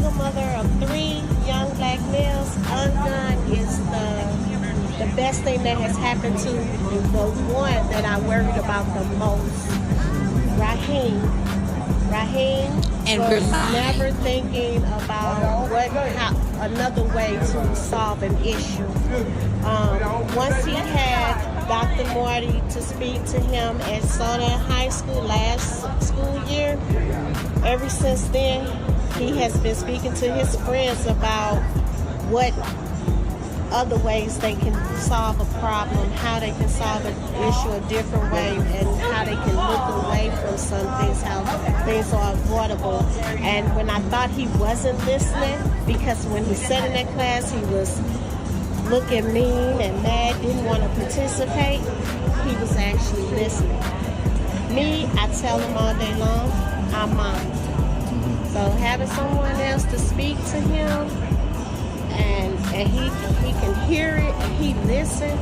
single mother of 3 young black males, UnGUN is the best thing that has happened to the one that I worried about the most, Raheem and was never thinking about another way to solve an issue. Once he had Dr. Marty to speak to him at Soda High School last school year, ever since then, he has been speaking to his friends about what other ways they can solve a problem, how they can solve an issue a different way, and how they can look away from some things, how things are avoidable. And when I thought he wasn't listening, because when he sat in that class, he was looking mean and mad, didn't want to participate, he was actually listening. Me, I tell him all day long, I'm mine. So having someone else to speak to him, and he can hear it and he listen,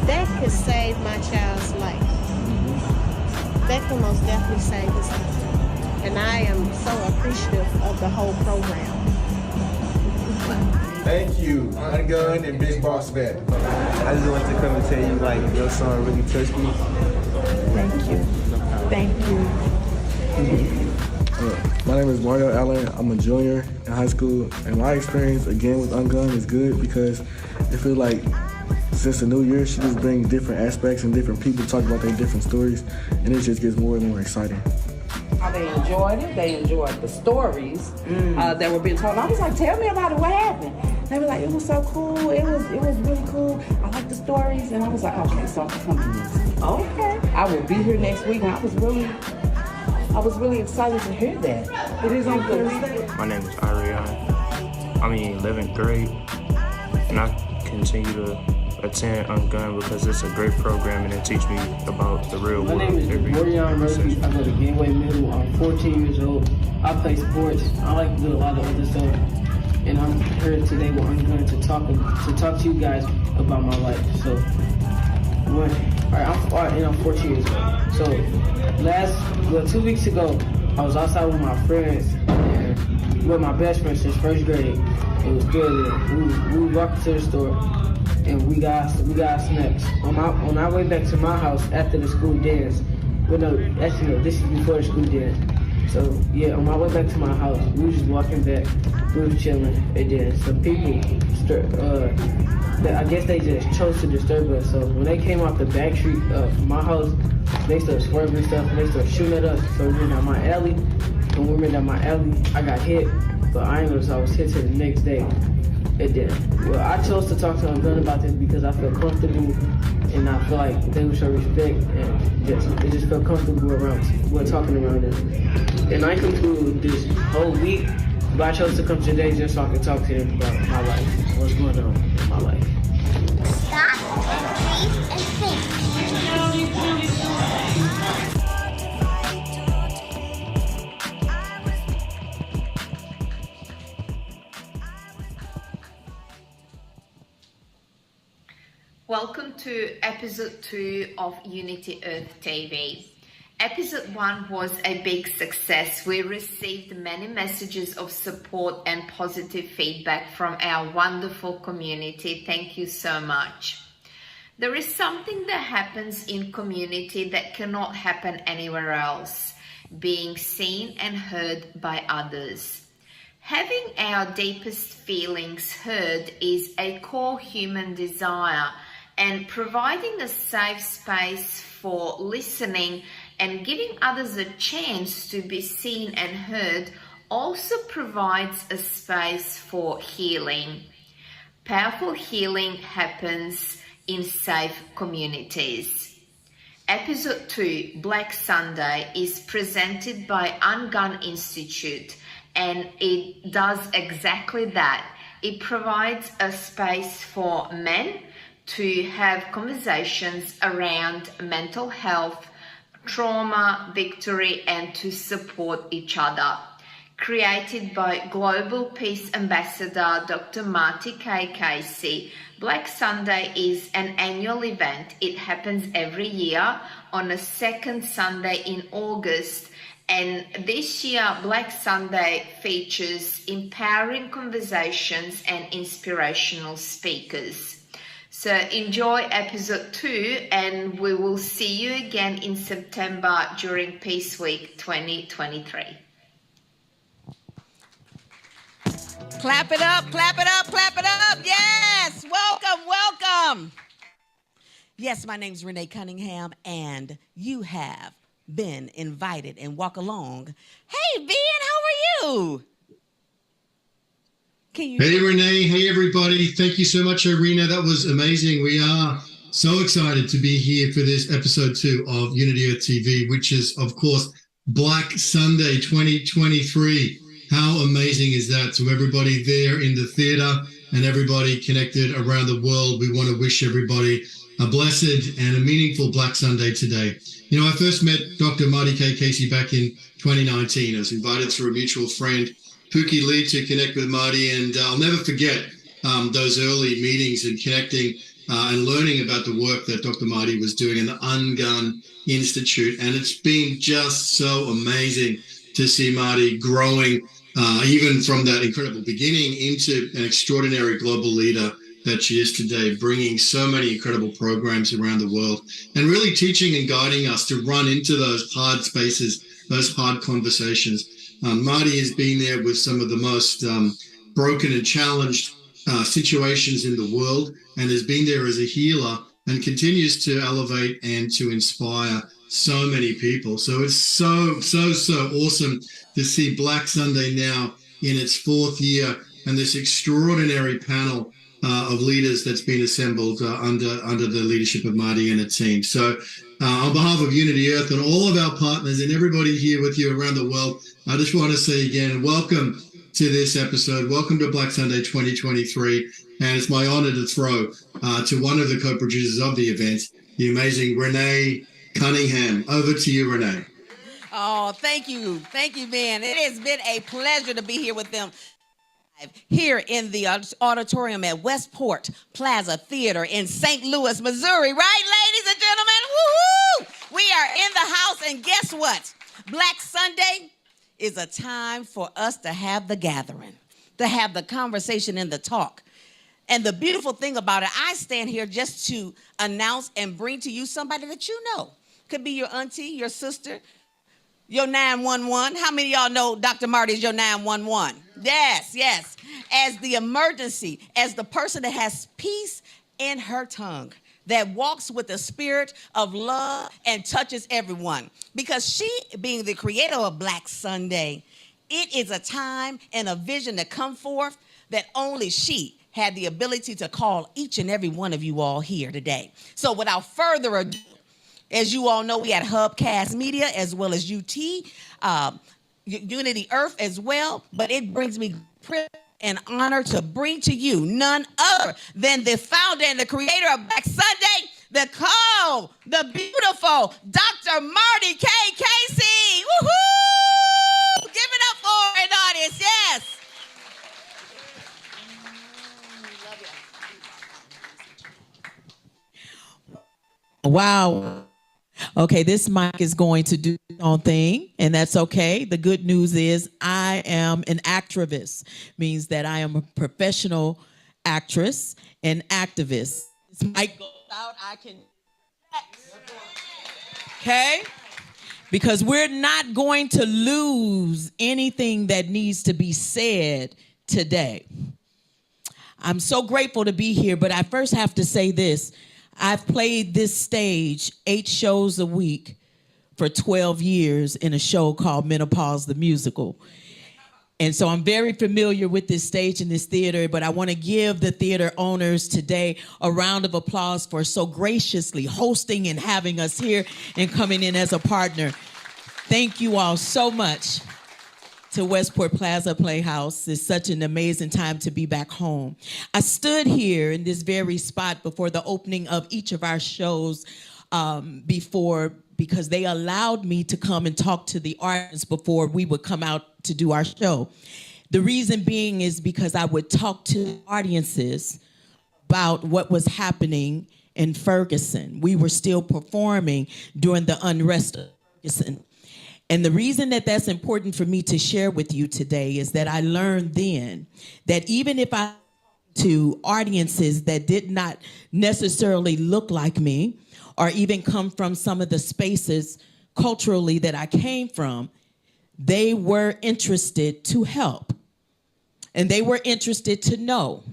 that could save my child's life. That could most definitely save his life. And I am so appreciative of the whole program. Thank you, UnGUN and Big Boss Man. I just wanted to come and tell you, like, your song really touched me. Thank you. Thank you. My name is Mario Allen. I'm a junior in high school, and my experience again with UnGUN is good because it feels like since the new year, she just brings different aspects and different people talk about their different stories, and it just gets more and more exciting. They enjoyed it. They enjoyed the stories that were being told. I was like, tell me about it. What happened? They were like, it was so cool. It was really cool. I like the stories, and I was like, okay, so I'm coming next week. Okay, I will be here next week, and I was really excited to hear that. It is on Thursday. My name is Ariane. I'm in 11th grade, and I continue to attend UnGUN because it's a great program and it teaches me about the real world. My name is Morrison Murphy. I go to Gateway Middle. I'm 14 years old. I play sports. I like to do a lot of other stuff. And I'm here today with UnGUN to talk to you guys about my life. So, I'm 14 years old. So 2 weeks ago, I was outside with my friends and with my best friend since first grade. It was good. We walked to the store and we got snacks. On our way back to my house after the school dance. Well, no, this is before the school dance. So yeah, on my way back to my house, we were just walking back. We were chilling, and then some people, I guess they just chose to disturb us. So when they came off the back street from my house, they started swerving and stuff, and they started shooting at us. So we went down my alley. When we went down my alley, I got hit, but I ain't know, so I was hit till the next day. And then, well, I chose to talk to UnGUN about this because I felt comfortable, and I feel like they would show respect, and it just felt comfortable we're talking around them. And I conclude this whole week, but I chose to come today just so I can talk to them about my life, what's going on in my life. Stop, breathe, and think. Welcome to episode 2 of Unity Earth TV. Episode 1 was a big success. We received many messages of support and positive feedback from our wonderful community. Thank you so much. There is something that happens in community that cannot happen anywhere else, being seen and heard by others. Having our deepest feelings heard is a core human desire, and providing a safe space for listening and giving others a chance to be seen and heard also provides a space for healing. Powerful healing happens in safe communities. Episode 2, BlackSONday, is presented by UnGUN Institute, and it does exactly that. It provides a space for men to have conversations around mental health, trauma, victory, and to support each other. Created by Global Peace Ambassador Dr. Marty K. BlackSONday is an annual event. It happens every year on a second Sunday in August, And this year, Black Sunday features empowering conversations and inspirational speakers. So enjoy episode 2, and we will see you again in September during Peace Week 2023. Clap it up, clap it up, clap it up. Yes, welcome, welcome. Yes, my name's Renee Cunningham, and you have been invited and walk along. Hey, Ben, how are you? Hey, Renee. Hey, everybody. Thank you so much, Irina. That was amazing. We are so excited to be here for this episode 2 of Unity Earth TV, which is, of course, Black Sunday 2023. How amazing is that? To everybody there in the theater and everybody connected around the world, we want to wish everybody a blessed and a meaningful Black Sunday today. You know, I first met Dr. Marty K. Casey back in 2019. I was invited through a mutual friend, Pookie Lee, to connect with Marty, and I'll never forget those early meetings and connecting and learning about the work that Dr. Marty was doing in the UnGUN Institute. And it's been just so amazing to see Marty growing even from that incredible beginning into an extraordinary global leader that she is today, bringing so many incredible programs around the world and really teaching and guiding us to run into those hard spaces, those hard conversations. Marty has been there with some of the most broken and challenged situations in the world, and has been there as a healer and continues to elevate and to inspire so many people. So it's so awesome to see Black Sunday now in its 4th year, and this extraordinary panel of leaders that's been assembled under the leadership of Marty and her team. So on behalf of Unity Earth and all of our partners and everybody here with you around the world, I just want to say again, welcome to this episode. Welcome to Black Sunday 2023. And it's my honor to throw to one of the co-producers of the event, the amazing Renee Cunningham. Over to you, Renee. Oh, thank you. Thank you, Ben. It has been a pleasure to be here with them here in the auditorium at Westport Plaza Theater in St. Louis, Missouri. Right, ladies and gentlemen? Woo-hoo! We are in the house, and guess what? Black Sunday is a time for us to have the gathering, to have the conversation and the talk. And the beautiful thing about it, I stand here just to announce and bring to you somebody that you know. Could be your auntie, your sister, your 911. How many of y'all know Dr. Marty is your 911? Yes, yes. As the emergency, as the person that has peace in her tongue, that walks with the spirit of love and touches everyone. Because she, being the creator of Black Sunday, it is a time and a vision to come forth that only she had the ability to call each and every one of you all here today. So without further ado, as you all know, we had Hubcast Media as well as UT, Unity Earth as well. But it brings me privilege and honor to bring to you none other than the founder and the creator of Black Sunday, the beautiful Dr. Marty K. Casey. Woohoo! Give it up for an audience, yes. Wow. Okay, this mic is going to do its own thing, and that's okay. The good news is I am an activist, means that I am a professional actress and activist. This mic goes out, I can. Okay? Because we're not going to lose anything that needs to be said today. I'm so grateful to be here, but I first have to say this. I've played this stage 8 shows a week for 12 years in a show called Menopause the Musical. And so I'm very familiar with this stage and this theater, but I want to give the theater owners today a round of applause for so graciously hosting and having us here and coming in as a partner. Thank you all so much to Westport Plaza Playhouse. It's such an amazing time to be back home. I stood here in this very spot before the opening of each of our shows because they allowed me to come and talk to the audience before we would come out to do our show. The reason being is because I would talk to audiences about what was happening in Ferguson. We were still performing during the unrest of Ferguson. And the reason that that's important for me to share with you today is that I learned then that even if I to audiences that did not necessarily look like me or even come from some of the spaces culturally that I came from, they were interested to help. And they were interested to know.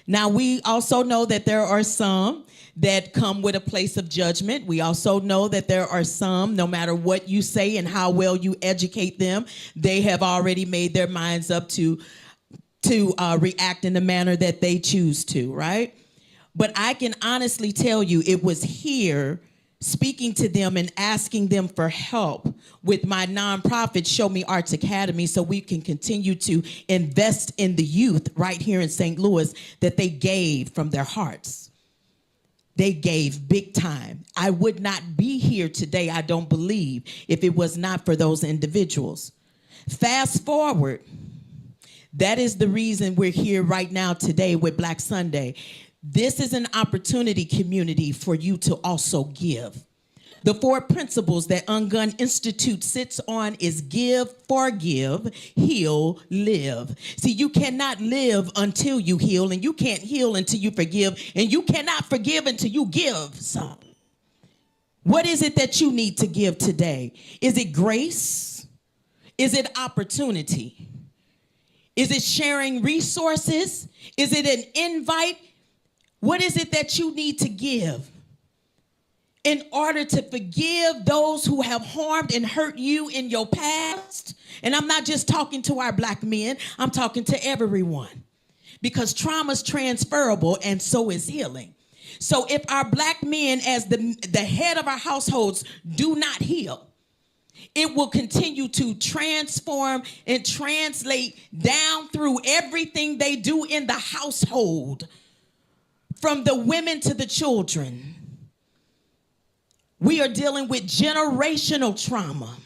Now, we also know that there are some that come with a place of judgment. We also know that there are some, no matter what you say and how well you educate them, they have already made their minds up to react in the manner that they choose to, right? But I can honestly tell you it was here speaking to them and asking them for help with my nonprofit, Show Me Arts Academy, so we can continue to invest in the youth right here in St. Louis, that they gave from their hearts. They gave big time. I would not be here today, I don't believe, if it was not for those individuals. Fast forward, that is the reason we're here right now today with BlackSONday. This is an opportunity, community, for you to also give. The 4 principles that UnGUN Institute sits on is give, forgive, heal, live. See, you cannot live until you heal, and you can't heal until you forgive, and you cannot forgive until you give some. What is it that you need to give today? Is it grace? Is it opportunity? Is it sharing resources? Is it an invite? What is it that you need to give in order to forgive those who have harmed and hurt you in your past? And I'm not just talking to our black men, I'm talking to everyone, because trauma's transferable and so is healing. So if our black men, as the head of our households, do not heal, it will continue to transform and translate down through everything they do in the household, from the women to the children. We are dealing with generational trauma.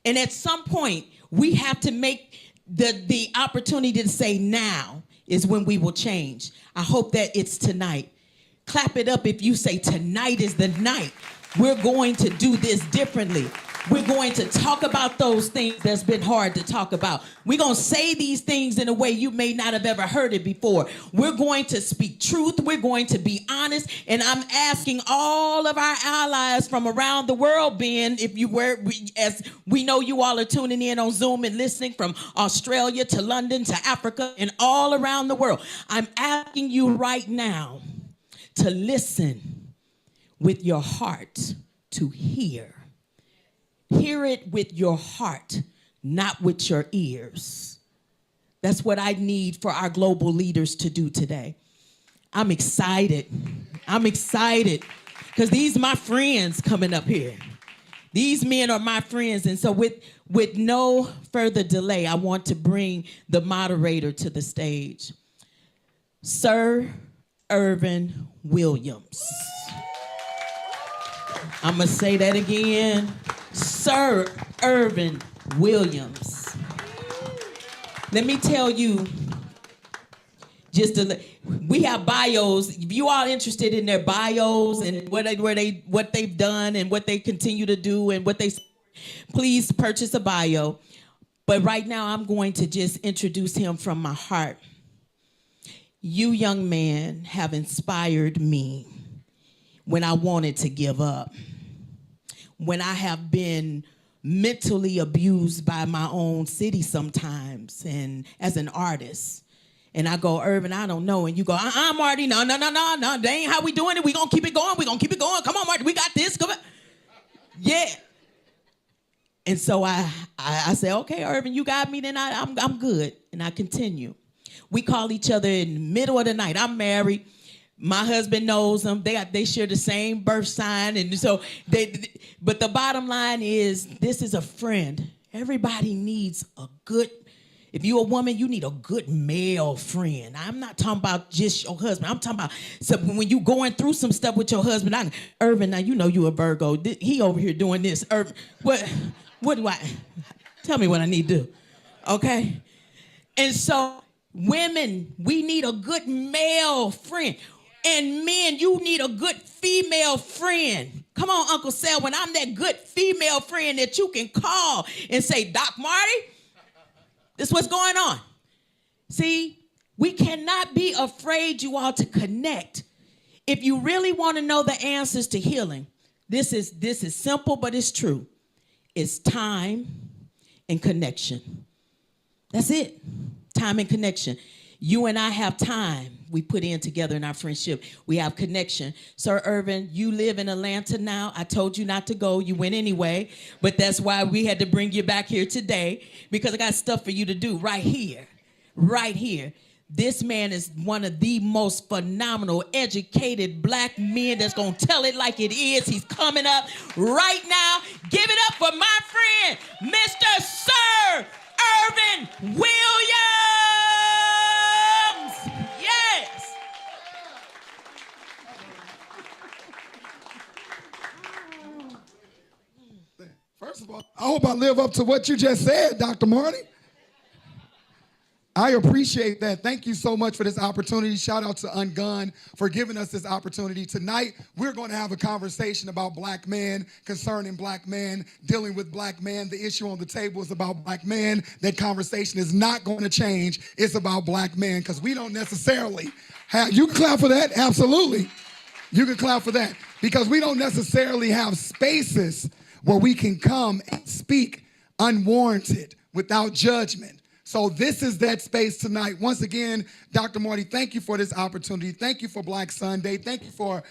And at some point, we have to make the opportunity to say now is when we will change. I hope that it's tonight. Clap it up if you say tonight is the night. We're going to do this differently. We're going to talk about those things that's been hard to talk about. We're going to say these things in a way you may not have ever heard it before. We're going to speak truth. We're going to be honest. And I'm asking all of our allies from around the world, Ben, if you were, as we know you all are tuning in on Zoom and listening from Australia to London to Africa and all around the world. I'm asking you right now to listen with your heart, to hear. Hear it with your heart, not with your ears. That's what I need for our global leaders to do today. I'm excited. I'm excited because these are my friends coming up here. These men are my friends. And so with no further delay, I want to bring the moderator to the stage. Sir Irvin Williams. I'm going to say that again. Sir Irvin Williams. Let me tell you, we have bios. If you are interested in their bios and what they've done and what they continue to do and what they, please purchase a bio. But right now, I'm going to just introduce him from my heart. You young men have inspired me when I wanted to give up, when I have been mentally abused by my own city sometimes, and as an artist. And I go, Irvin, I don't know. And you go, Marty, no, that ain't how we doing it. We gonna keep it going. We gonna keep it going. Come on, Marty, we got this. Come on. Yeah. And so I say, okay, Irvin, you got me, then I'm good. And I continue. We call each other in the middle of the night. I'm married. My husband knows them. They share the same birth sign. And so but the bottom line is, this is a friend. Everybody needs a good, if you're a woman, you need a good male friend. I'm not talking about just your husband. I'm talking about when you going through some stuff with your husband. Irvin, now you know you a Virgo. He over here doing this. Irvin, what do I, tell me what I need to do, okay? And so women, we need a good male friend. And men, you need a good female friend. Come on, Uncle Selwyn, I'm that good female friend that you can call and say, Doc Marty, this is what's going on. See, we cannot be afraid, you all, to connect. If you really want to know the answers to healing, this is simple, but it's true. It's time and connection. That's it. Time and connection. You and I have time we put in together in our friendship. We have connection. Sir Irvin, you live in Atlanta now. I told you not to go. You went anyway. But that's why we had to bring you back here today, because I got stuff for you to do right here. Right here. This man is one of the most phenomenal, educated black men that's going to tell it like it is. He's coming up right now. Give it up for my friend, Mr. Sir Irvin Williams. Yes. First of all, I hope I live up to what you just said, Dr. Marty. I appreciate that. Thank you so much for this opportunity. Shout out to UnGUN for giving us this opportunity. Tonight, we're going to have a conversation about black men, concerning black men, dealing with black men. The issue on the table is about black men. That conversation is not going to change. It's about black men, because we don't necessarily have, you can clap for that, absolutely. You can clap for that, because we don't necessarily have spaces where we can come and speak unwarranted, without judgment. So this is that space tonight. Once again, Dr. Marty, thank you for this opportunity. Thank you for BlackSONday. Thank you for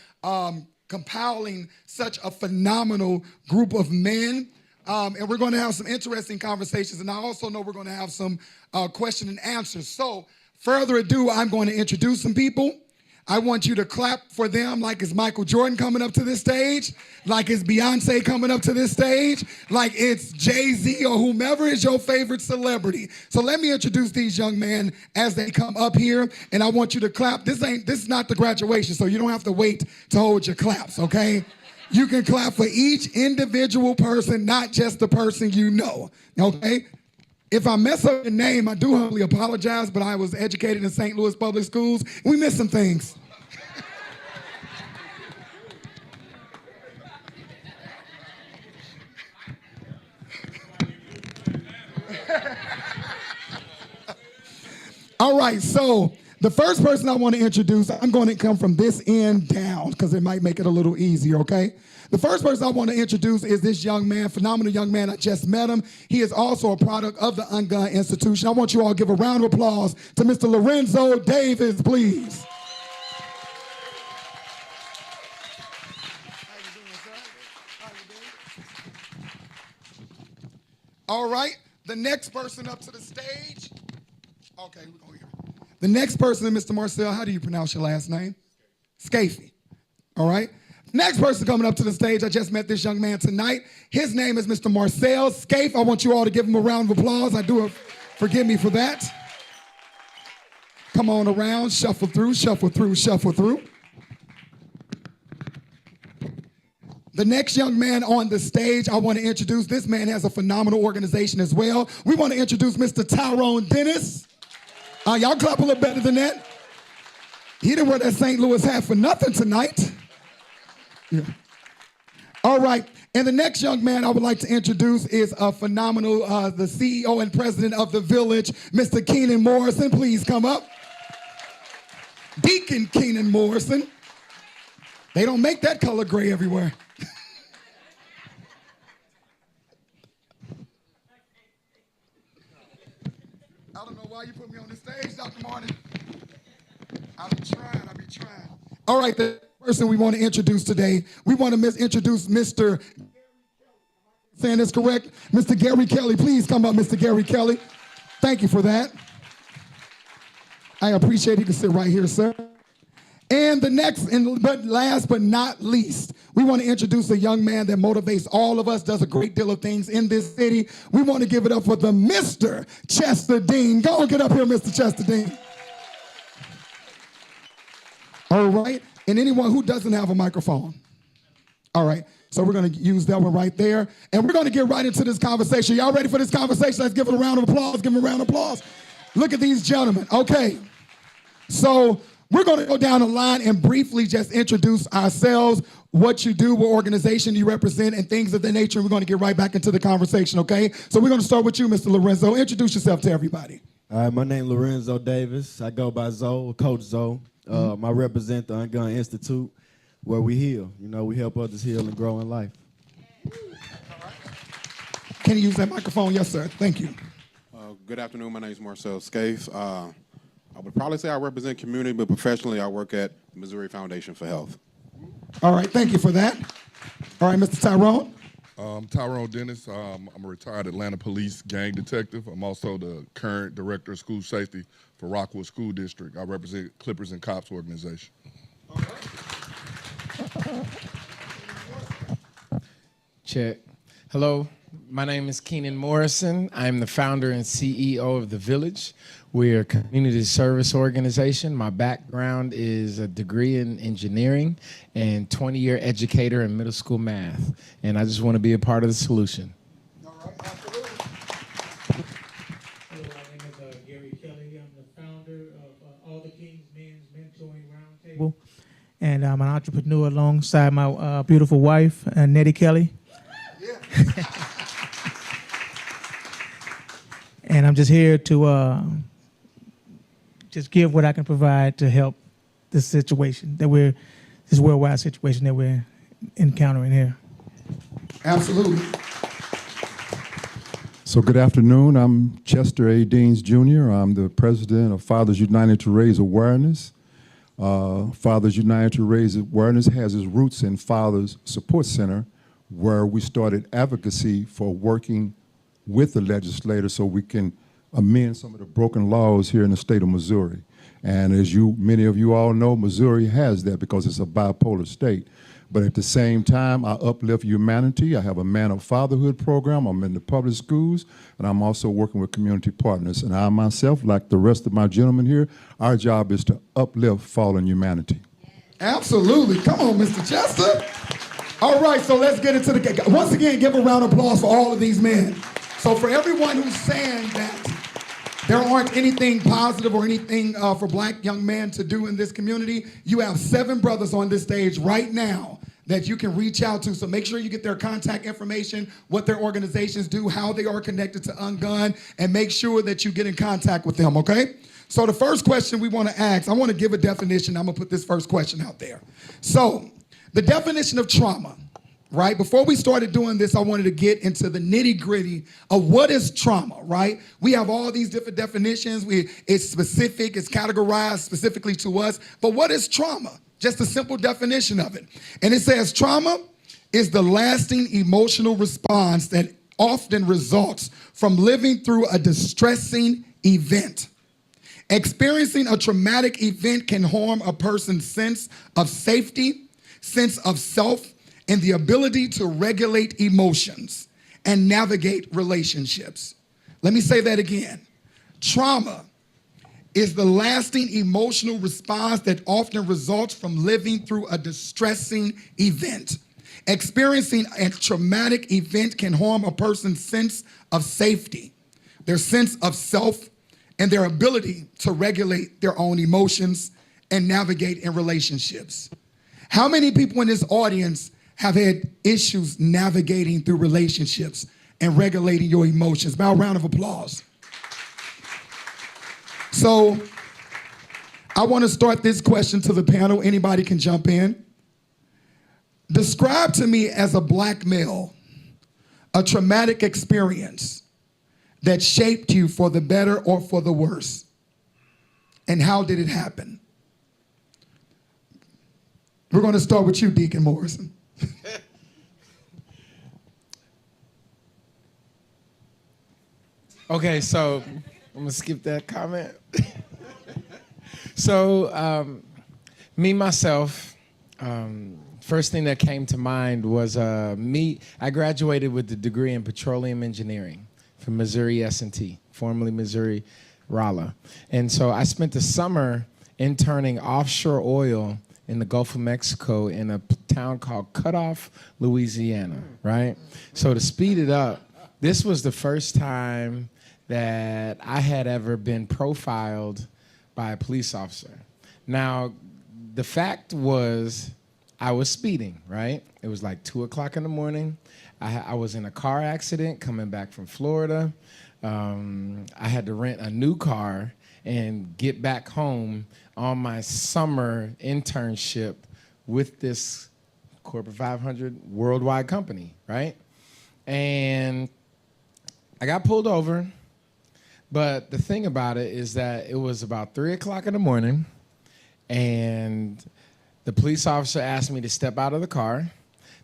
compiling such a phenomenal group of men. And we're going to have some interesting conversations. And I also know we're going to have some question and answers. So further ado, I'm going to introduce some people. I want you to clap for them like it's Michael Jordan coming up to this stage, like it's Beyonce coming up to this stage, like it's Jay-Z or whomever is your favorite celebrity. So let me introduce these young men as they come up here, and I want you to clap. This is not the graduation, so you don't have to wait to hold your claps, okay? You can clap for each individual person, not just the person you know, okay? If I mess up your name, I do humbly apologize, but I was educated in St. Louis public schools. We missed some things. All right, so the first person I want to introduce, I'm going to come from this end down because it might make it a little easier, okay? The first person I want to introduce is this young man, phenomenal young man. I just met him. He is also a product of the UnGUN Institution. I want you all to give a round of applause to Mr. Lorenzo Davis, please. All right, the next person up to the stage. Okay, we're going here. The next person is Mr. Marcel. How do you pronounce your last name? Scafie. All right. Next person coming up to the stage, I just met this young man tonight. His name is Mr. Marcel Scaife. I want you all to give him a round of applause. I do forgive me for that. Come on around, shuffle through, shuffle through, shuffle through. The next young man on the stage I want to introduce, this man has a phenomenal organization as well. We want to introduce Mr. Tyrone Dennis. Y'all clap a little better than that. He didn't wear that St. Louis hat for nothing tonight. Yeah. All right, and the next young man I would like to introduce is a phenomenal, the CEO and president of the Village, Mr. Kenan Morrison. Please come up. Deacon Kenan Morrison. They don't make that color gray everywhere. I don't know why you put me on the stage, Dr. Martin. I'll be trying. All right, the person we want to introduce today, we want to introduce Mr. Saying this correct? Mr. Gary Kelly. Please come up, Mr. Gary Kelly. Thank you for that. I appreciate it. You can sit right here, sir. And the next, but last but not least, we want to introduce a young man that motivates all of us, does a great deal of things in this city. We want to give it up for the Mr. Chester Dean. Go and get up here, Mr. Chester Dean. All right, and anyone who doesn't have a microphone. All right, so we're going to use that one right there, and we're going to get right into this conversation. Y'all ready for this conversation? Let's give it a round of applause. Give them a round of applause. Look at these gentlemen. Okay, so We're going to go down the line and briefly just introduce ourselves, what you do, what organization you represent, and things of that nature. We're going to get right back into the conversation, okay? So we're going to start with you, Mr. Lorenzo. Introduce yourself to everybody. All right, my name is Lorenzo Davis. I go by Zoe, Coach Zoe. I represent the UnGUN Institute, where we heal. You know, we help others heal and grow in life. Can you use that microphone? Yes, sir. Thank you. Good afternoon. My name is Marcel Scaife. I would probably say I represent community, but professionally I work at Missouri Foundation for Health. All right, thank you for that. All right, Mr. Tyrone. Tyrone Dennis. I'm a retired Atlanta Police gang detective. I'm also the current director of school safety for Rockwood School District. I represent Clippers and Cops organization. Check. Hello, my name is Kenan Morrison. I'm the founder and CEO of The Village. We're a community service organization. My background is a degree in engineering and 20-year educator in middle school math. And I just want to be a part of the solution. Hello, my name is Gary Kelly. I'm the founder of All the King's Men's Mentoring Roundtable. And I'm an entrepreneur alongside my beautiful wife, Nettie Kelly. And I'm just here to just give what I can provide to help this situation this worldwide situation that we're encountering here. Absolutely. So good afternoon. I'm Chester A. Deans Jr. I'm the president of Fathers United to Raise Awareness. Fathers United to Raise Awareness has its roots in Fathers Support Center, where we started advocacy for working with the legislature so we can amend some of the broken laws here in the state of Missouri. And as many of you all know, Missouri has that because it's a bipolar state. But at the same time, I uplift humanity. I have a Man of Fatherhood program. I'm in the public schools, and I'm also working with community partners. And I myself, like the rest of my gentlemen here, our job is to uplift fallen humanity. Absolutely. Come on, Mr. Chester. All right, so let's get into the... Once again, give a round of applause for all of these men. So for everyone who's saying that there aren't anything positive or anything for black young men to do in this community, you have 7 brothers on this stage right now that you can reach out to. So make sure you get their contact information, what their organizations do, how they are connected to UnGUN, and make sure that you get in contact with them, okay? So the first question we want to ask, I want to give a definition. I'm going to put this first question out there. So the definition of trauma, right? Before we started doing this, I wanted to get into the nitty-gritty of what is trauma, right? We have all these different definitions. It's specific, it's categorized specifically to us. But what is trauma? Just a simple definition of it. And it says trauma is the lasting emotional response that often results from living through a distressing event. Experiencing a traumatic event can harm a person's sense of safety, sense of self, and the ability to regulate emotions and navigate relationships. Let me say that again. Trauma is the lasting emotional response that often results from living through a distressing event. Experiencing a traumatic event can harm a person's sense of safety, their sense of self, and their ability to regulate their own emotions and navigate in relationships. How many people in this audience have had issues navigating through relationships and regulating your emotions? By a round of applause. So I want to start this question to the panel. Anybody can jump in. Describe to me as a black male a traumatic experience that shaped you for the better or for the worse. And how did it happen? We're going to start with you, Deacon Morrison. Okay, so I'm gonna skip that comment. So me, myself, first thing that came to mind was me. I graduated with a degree in petroleum engineering from Missouri S&T, formerly Missouri Rolla. And so I spent the summer interning offshore oil in the Gulf of Mexico in a town called Cutoff, Louisiana, right? So to speed it up, this was the first time that I had ever been profiled by a police officer. Now, the fact was I was speeding, right? It was like 2 o'clock in the morning. I was in a car accident coming back from Florida. I had to rent a new car and get back home on my summer internship with this Corporate 500 worldwide company, right? And I got pulled over, but the thing about it is that it was about 3 o'clock in the morning, and the police officer asked me to step out of the car.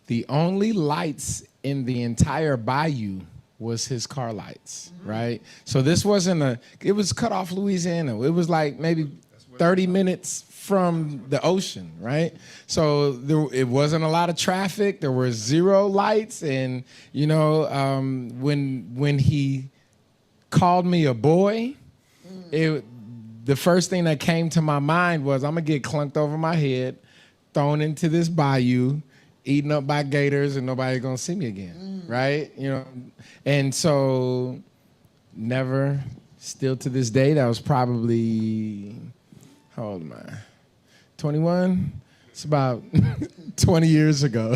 The only lights in the entire bayou was his car lights, right? So this wasn't it was cut off Louisiana. It was like maybe 30 minutes from the ocean, right? So it wasn't a lot of traffic. There were 0 lights, and you know, when he called me a boy, the first thing that came to my mind was I'm gonna get clunked over my head, thrown into this bayou, eaten up by gators, and nobody gonna see me again, right? You know, and so never, still to this day, that was probably, how old am I? 21? It's about 20 years ago.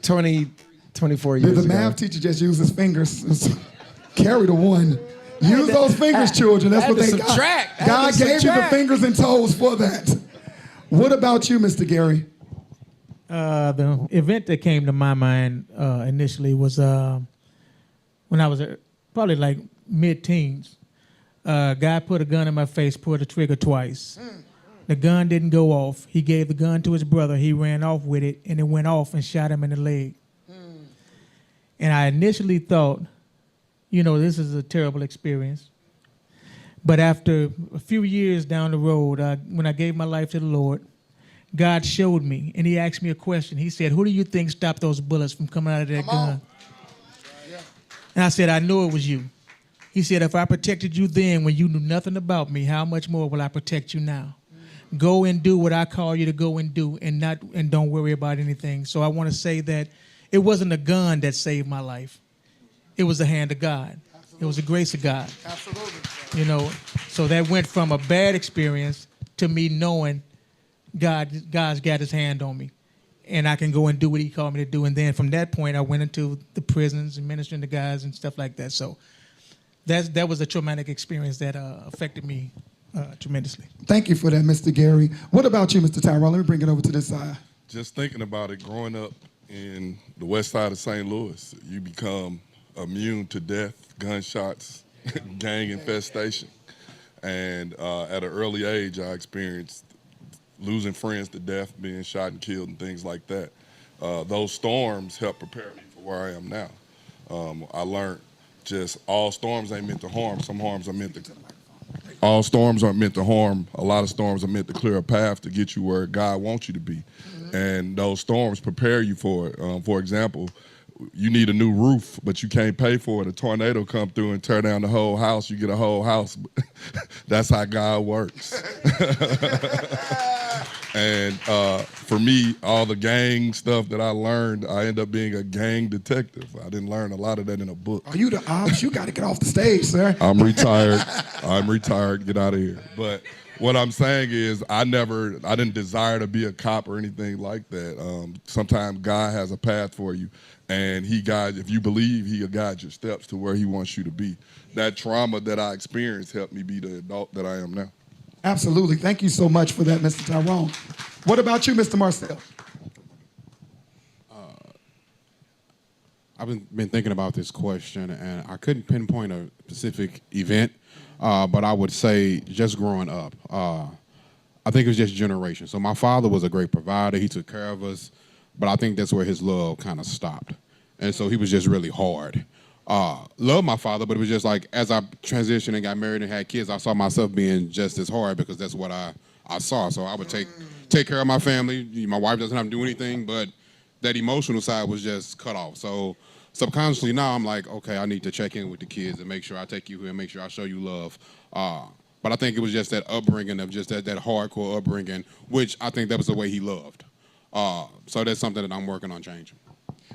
24 years ago. Did the math teacher just use his fingers? Carry the one. Use those fingers, children. That's what they got. God gave you the fingers and toes for that. What about you, Mr. Gary? The event that came to my mind initially was when I was probably like mid-teens. Guy put a gun in my face, pulled the trigger twice. The gun didn't go off. He gave the gun to his brother. He ran off with it, and it went off and shot him in the leg. And I initially thought, you know, this is a terrible experience. But after a few years down the road, when I gave my life to the Lord, God showed me, and he asked me a question. He said, who do you think stopped those bullets from coming out of that gun? And I said, I knew it was you. He said, if I protected you then when you knew nothing about me, how much more will I protect you now? Go and do what I call you to go and do, and don't worry about anything. So I want to say that it wasn't a gun that saved my life. It was the hand of God. Absolutely. It was the grace of God. Absolutely. You know, so that went from a bad experience to me knowing God's got his hand on me, and I can go and do what he called me to do. And then from that point, I went into the prisons and ministering to guys and stuff like that. So that was a traumatic experience that affected me tremendously. Thank you for that, Mr. Gary. What about you, Mr. Tyrone? Let me bring it over to this side. Just thinking about it, growing up in the west side of St. Louis, you become immune to death, gunshots, gang infestation. And at an early age, I experienced losing friends to death, being shot and killed, and things like that. Those storms helped prepare me for where I am now. I learned just all storms ain't meant to harm. Some harms are meant to. All storms aren't meant to harm. A lot of storms are meant to clear a path to get you where God wants you to be. And those storms prepare you for it. For example, you need a new roof, but you can't pay for it. A tornado come through and tear down the whole house. You get a whole house. That's how God works. And for me, all the gang stuff that I learned, I end up being a gang detective. I didn't learn a lot of that in a book. Are you the ops? You got to get off the stage, sir. I'm retired. I'm retired. Get out of here. But what I'm saying is I didn't desire to be a cop or anything like that. Sometimes God has a path for you, and if you believe, he'll guide your steps to where he wants you to be. That trauma that I experienced helped me be the adult that I am now. Absolutely. Thank you so much for that, Mr. Tyrone. What about you, Mr. Marcel? I've been thinking about this question, and I couldn't pinpoint a specific event, but I would say just growing up. I think it was just generation. So my father was a great provider. He took care of us, but I think that's where his love kind of stopped. And so he was just really hard. Loved my father, but it was just like as I transitioned and got married and had kids, I saw myself being just as hard because that's what I saw. So I would take care of my family. My wife doesn't have to do anything, but that emotional side was just cut off. So subconsciously now I'm like, okay, I need to check in with the kids and make sure I take you here and make sure I show you love. But I think it was just that upbringing of just that hardcore upbringing, which I think that was the way he loved. So that's something that I'm working on changing.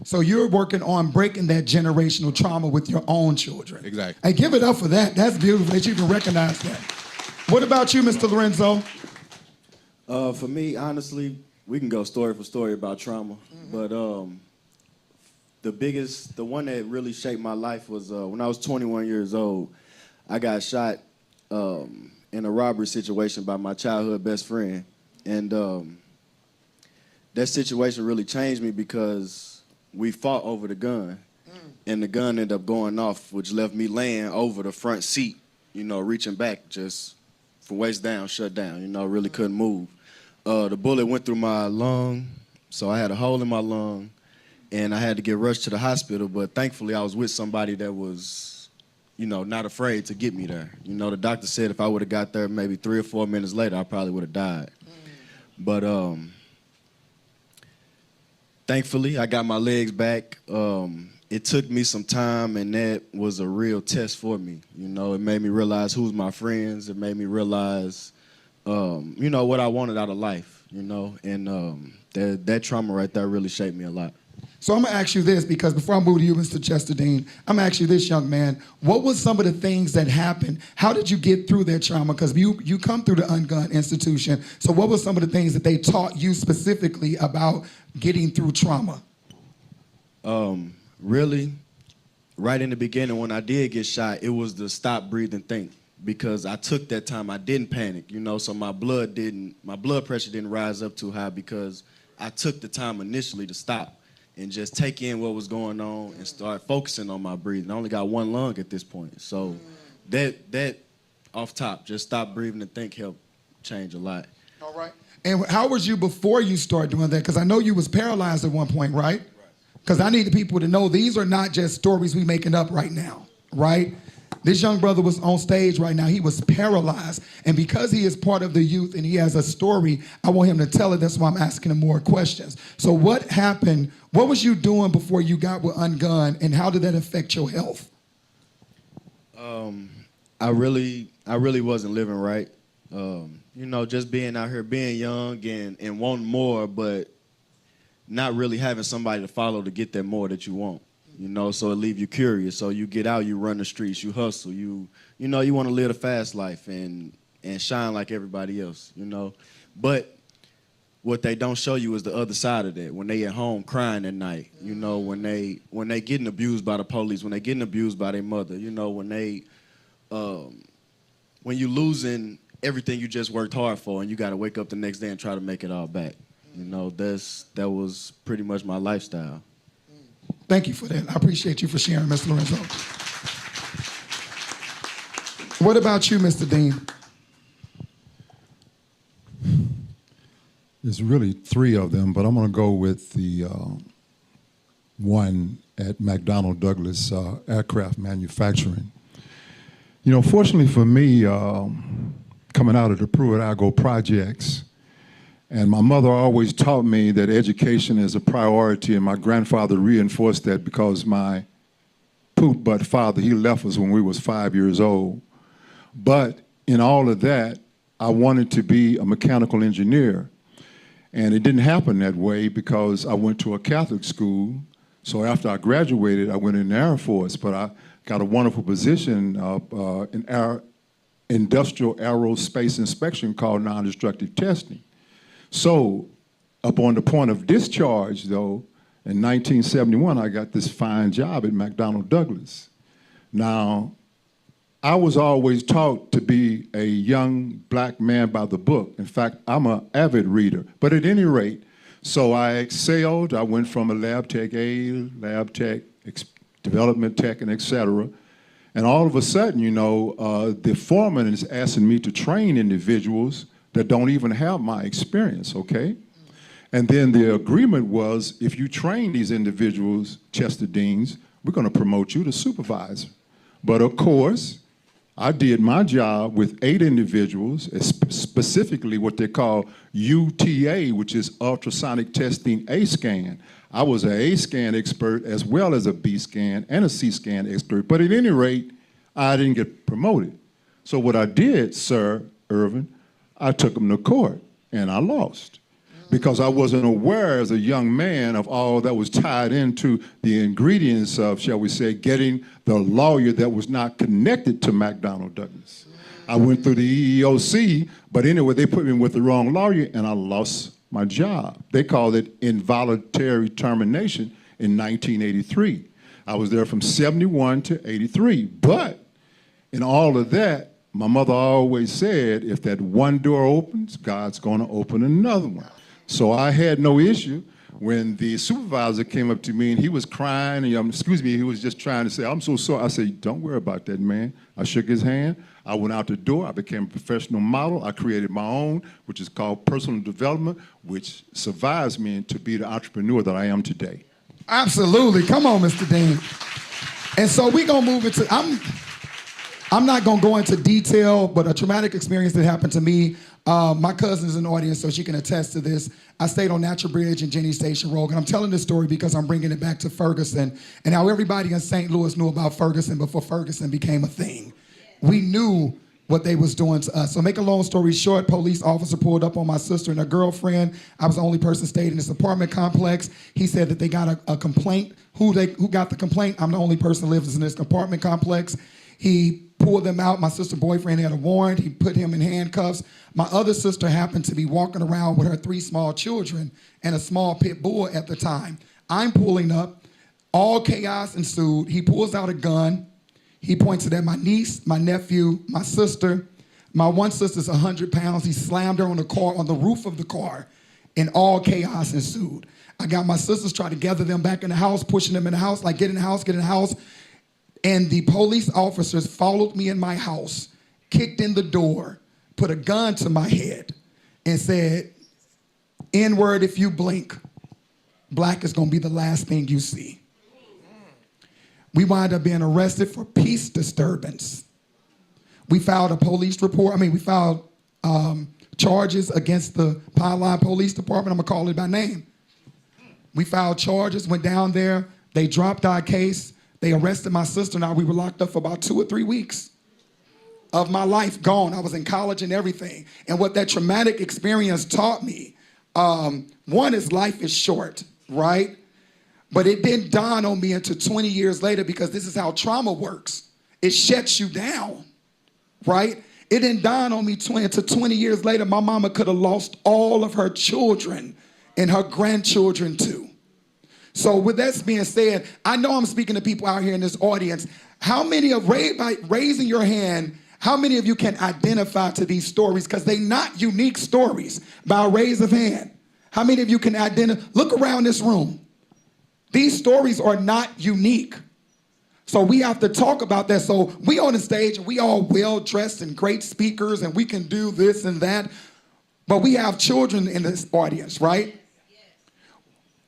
So you're working on breaking that generational trauma with your own children. Exactly. Hey, give it up for that. That's beautiful that you can recognize that. What about you, Mr. Lorenzo? For me, honestly, we can go story for story about trauma, but the one that really shaped my life was when I was 21 years old. I got shot in a robbery situation by my childhood best friend, and that situation really changed me because we fought over the gun, and the gun ended up going off, which left me laying over the front seat, reaching back just from waist down, shut down, really couldn't move. The bullet went through my lung, so I had a hole in my lung, and I had to get rushed to the hospital, but thankfully I was with somebody that was, not afraid to get me there. The doctor said if I would have got there maybe 3 or 4 minutes later, I probably would have died. But thankfully, I got my legs back. It took me some time, and that was a real test for me. It made me realize who's my friends. It made me realize, what I wanted out of life, and that trauma right there really shaped me a lot. So I'm gonna ask you this, because before I move to you, Mr. Chester Dean, I'm gonna ask you this, young man. What was some of the things that happened? How did you get through that trauma? Because you come through the UnGUN institution. So what were some of the things that they taught you specifically about getting through trauma? Really, right in the beginning when I did get shot, it was to stop, breathe, and think. Because I took that time, I didn't panic, so my blood pressure didn't rise up too high because I took the time initially to stop and just take in what was going on and start focusing on my breathing. I only got one lung at this point. So that off top, just stop breathing and think helped change a lot. All right. And how was you before you started doing that? Because I know you was paralyzed at one point, right? Because I need the people to know these are not just stories we making up right now, right? This young brother was on stage right now. He was paralyzed. And because he is part of the youth and he has a story, I want him to tell it. That's why I'm asking him more questions. So what happened? What was you doing before you got with UnGUN, and how did that affect your health? I really wasn't living right. Just being out here, being young and wanting more, but not really having somebody to follow to get that more that you want. So it leave you curious. So you get out, you run the streets, you hustle, you want to live a fast life and shine like everybody else, But what they don't show you is the other side of that. When they at home crying at night, when they getting abused by the police, when they getting abused by their mother, when you losing everything you just worked hard for and you got to wake up the next day and try to make it all back. That was pretty much my lifestyle. Thank you for that. I appreciate you for sharing, Mr. Lorenzo. What about you, Mr. Dean? There's really 3 of them, but I'm going to go with the one at McDonnell Douglas Aircraft Manufacturing. Fortunately for me, coming out of the Pruitt-Igoe projects, and my mother always taught me that education is a priority, and my grandfather reinforced that because my poop-butt father, he left us when we was 5 years old. But in all of that, I wanted to be a mechanical engineer. And it didn't happen that way because I went to a Catholic school. So after I graduated, I went in the Air Force, but I got a wonderful position in our industrial aerospace inspection called non-destructive testing. So upon the point of discharge, though, in 1971, I got this fine job at McDonnell Douglas. Now, I was always taught to be a young black man by the book. In fact, I'm an avid reader. But at any rate, so I excelled. I went from a lab tech A, lab tech, development tech, and et cetera. And all of a sudden, the foreman is asking me to train individuals that don't even have my experience, okay? And then the agreement was, if you train these individuals, Chester Deans, we're gonna promote you to supervisor. But of course, I did my job with 8 individuals, specifically what they call UTA, which is ultrasonic testing A-scan. I was an A-scan expert as well as a B-scan and a C-scan expert. But at any rate, I didn't get promoted. So what I did, Sir Irvin, I took them to court and I lost. because I wasn't aware as a young man of all that was tied into the ingredients of, shall we say, getting the lawyer that was not connected to McDonnell Douglas. I went through the EEOC, but anyway, they put me with the wrong lawyer and I lost my job. They called it involuntary termination in 1983. I was there from 71 to 83. But in all of that, my mother always said, if that one door opens, God's going to open another one. So I had no issue when the supervisor came up to me and he was crying, and he was just trying to say, I'm so sorry. I said, don't worry about that, man. I shook his hand. I went out the door. I became a professional model. I created my own, which is called personal development, which survives me to be the entrepreneur that I am today. Absolutely. Come on, Mr. Dean. And so we're going to move into, I'm not going to go into detail, but a traumatic experience that happened to me. My cousin's in the audience, so she can attest to this. I stayed on Natural Bridge and Jenny Station Road, and I'm telling this story because I'm bringing it back to Ferguson and how everybody in St. Louis knew about Ferguson before Ferguson became a thing. We knew what they was doing to us. So make a long story short, police officer pulled up on my sister and her girlfriend. I was the only person stayed in this apartment complex. He said that they got a complaint. Who got the complaint? I'm the only person who lives in this apartment complex. He pulled them out. My sister's boyfriend had a warrant. He put him in handcuffs. My other sister happened to be walking around with her 3 small children and a small pit bull at the time. I'm pulling up. All chaos ensued. He pulls out a gun. He points it at my niece, my nephew, my sister. My one sister's 100 pounds. He slammed her on the roof of the car, and all chaos ensued. I got my sisters trying to gather them back in the house, pushing them in the house, like get in the house, get in the house. And the police officers followed me in my house, kicked in the door, put a gun to my head, and said, N-word if you blink, black is gonna be the last thing you see. We wound up being arrested for peace disturbance. We filed a police report. We filed charges against the Pipeline Police Department. I'm gonna call it by name. We filed charges, went down there. They dropped our case. They arrested my sister and I. We were locked up for about 2 or 3 weeks of my life gone. I was in college and everything. And what that traumatic experience taught me, one is life is short, right? But it didn't dawn on me until 20 years later, because this is how trauma works. It shuts you down, right? It didn't dawn on me until 20 years later. My mama could have lost all of her children and her grandchildren too. So with that being said, I know I'm speaking to people out here in this audience. How many of, by raising your hand, how many of you can identify to these stories? Because they're not unique stories. By a raise of hand, how many of you can identify? Look around this room. These stories are not unique. So we have to talk about that. So we on the stage and we all well-dressed and great speakers and we can do this and that. But we have children in this audience, right?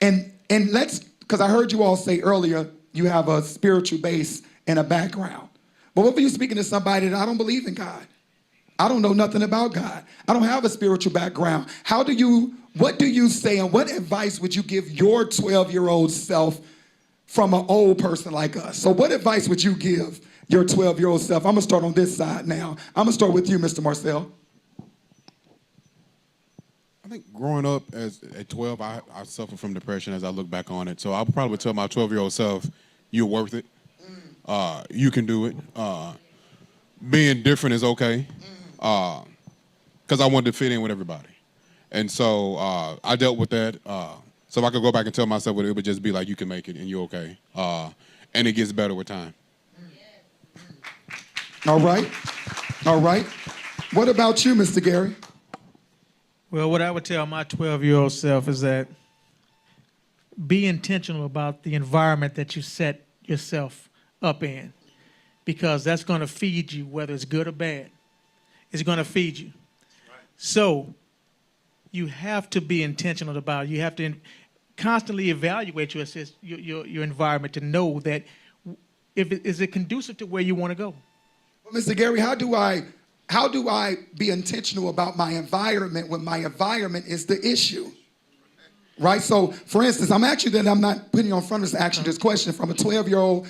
And let's, because I heard you all say earlier, you have a spiritual base and a background. But what if you're speaking to somebody that I don't believe in God? I don't know nothing about God. I don't have a spiritual background. What do you say and what advice would you give your 12-year-old self from an old person like us? So what advice would you give your 12-year-old self? I'm going to start on this side now. I'm going to start with you, Mr. Marcel. I think growing up at 12, I suffered from depression as I look back on it. So I probably would tell my 12-year-old self, you're worth it. You can do it. Being different is okay. Because I wanted to fit in with everybody. And so I dealt with that. So if I could go back and tell myself, it would just be like, you can make it and you're okay. And it gets better with time. All right. All right. What about you, Mr. Gary? Well, what I would tell my 12-year-old self is that be intentional about the environment that you set yourself up in, because that's going to feed you, whether it's good or bad. It's going to feed you. Right. So you have to be intentional about it. You have to constantly evaluate your environment to know that is it conducive to where you want to go. Well, Mr. Gary, how do I be intentional about my environment when my environment is the issue? Right? So, for instance, I'm not putting you on front of us to ask you this question from a 12-year-old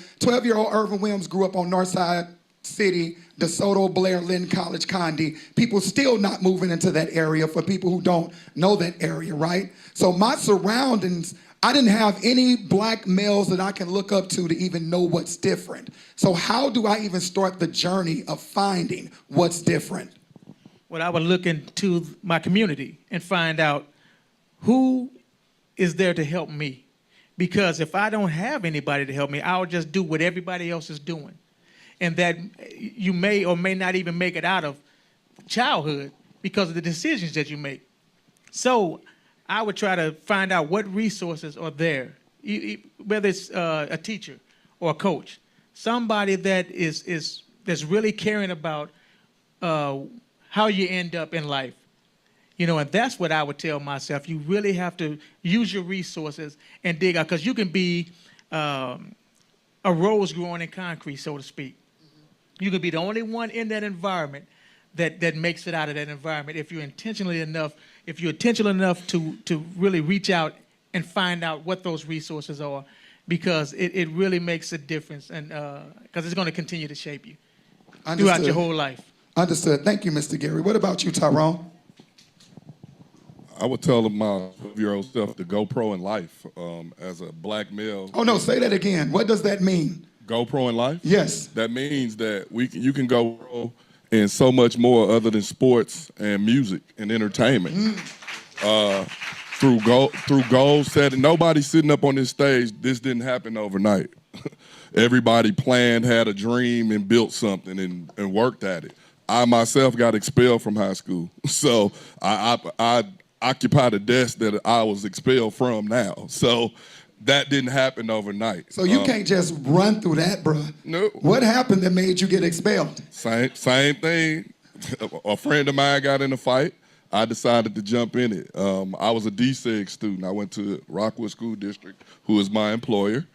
Irvin Williams grew up on Northside City, DeSoto, Blair, Lynn College, Condi. People still not moving into that area for people who don't know that area, right? So my surroundings, I didn't have any black males that I can look up to even know what's different. So how do I even start the journey of finding what's different? Well, I would look into my community and find out who is there to help me. Because if I don't have anybody to help me, I'll just do what everybody else is doing. And that you may or may not even make it out of childhood because of the decisions that you make. So I would try to find out what resources are there, whether it's a teacher or a coach, somebody that that's really caring about how you end up in life. You know, and that's what I would tell myself. You really have to use your resources and dig out, because you can be a rose growing in concrete, so to speak. You can be the only one in that environment that makes it out of that environment if you're intentional enough to really reach out and find out what those resources are, because it really makes a difference, and because it's going to continue to shape you throughout your whole life. Understood. Thank you, Mr. Gary. What about you, Tyrone? I would tell my 12-year-old self to go pro in life as a black male. Oh, no, say that again. What does that mean? Go pro in life? Yes. That means that you can go pro in so much more other than sports and music and entertainment. Through goal setting. Nobody sitting up on this stage, this didn't happen overnight. Everybody planned, had a dream, and built something and worked at it. I myself got expelled from high school. So I occupy the desk that I was expelled from now. So that didn't happen overnight. So you can't just run through that, bro. No. What happened that made you get expelled? Same thing. A friend of mine got in a fight. I decided to jump in it. I was a DSEG student. I went to Rockwood School District, who is my employer.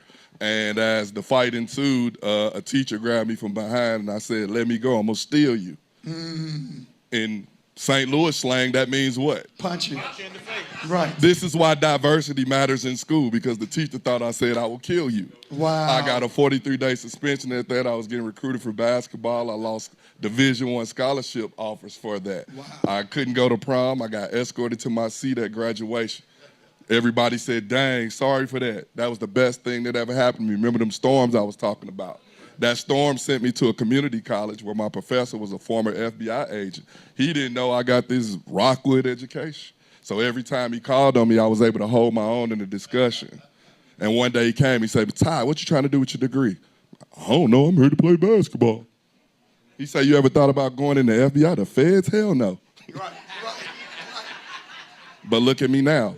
And as the fight ensued, a teacher grabbed me from behind and I said, "Let me go, I'm gonna steal you." In St. Louis slang, that means what? Punch you. In the face. Right. This is why diversity matters in school, because the teacher thought I said I will kill you. Wow. I got a 43-day suspension at that. I was getting recruited for basketball. I lost Division I scholarship offers for that. Wow. I couldn't go to prom. I got escorted to my seat at graduation. Everybody said, "Dang, sorry for that." That was the best thing that ever happened to me. Remember them storms I was talking about? That storm sent me to a community college where my professor was a former FBI agent. He didn't know I got this Rockwood education. So every time he called on me, I was able to hold my own in the discussion. And one day he came, he said, "Ty, what you trying to do with your degree?" "I don't know, I'm here to play basketball." He said, "You ever thought about going in the FBI, the feds?" "Hell no." But look at me now.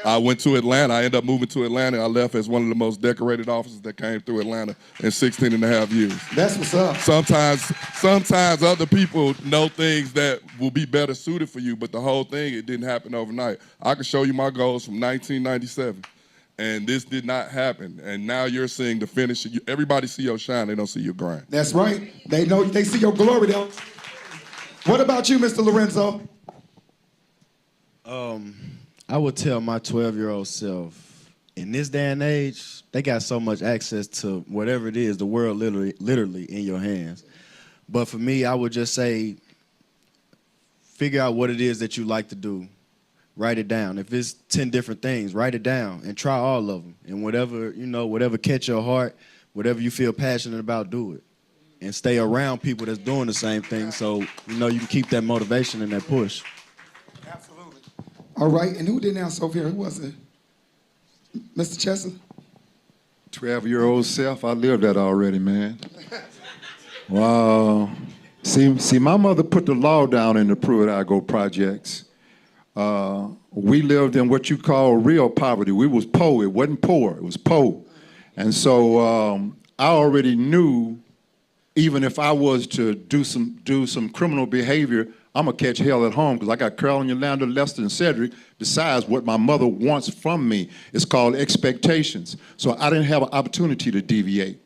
I went to Atlanta. I ended up moving to Atlanta. I left as one of the most decorated officers that came through Atlanta in 16 and a half years. That's what's up. Sometimes other people know things that will be better suited for you, but the whole thing, it didn't happen overnight. I can show you my goals from 1997, and this did not happen. And now you're seeing the finish. Everybody see your shine. They don't see your grind. That's right. They see your glory, though. What about you, Mr. Lorenzo? I would tell my 12-year-old self, in this day and age, they got so much access to whatever it is, the world literally in your hands. But for me, I would just say, figure out what it is that you like to do. Write it down. If it's 10 different things, write it down and try all of them. And whatever catch your heart, whatever you feel passionate about, do it. And stay around people that's doing the same thing so you can keep that motivation and that push. All right, and who didn't answer over here? Who was it? Mr. Chester? 12-year-old self, I lived that already, man. Wow. See, my mother put the law down in the Pruitt-Igoe projects. We lived in what you call real poverty. We was poor. It wasn't poor. It was poor. And so I already knew, even if I was to do some criminal behavior, I'm going to catch hell at home, because I got Carolyn, Yolanda, Lester, and Cedric, besides what my mother wants from me. It's called expectations. So I didn't have an opportunity to deviate,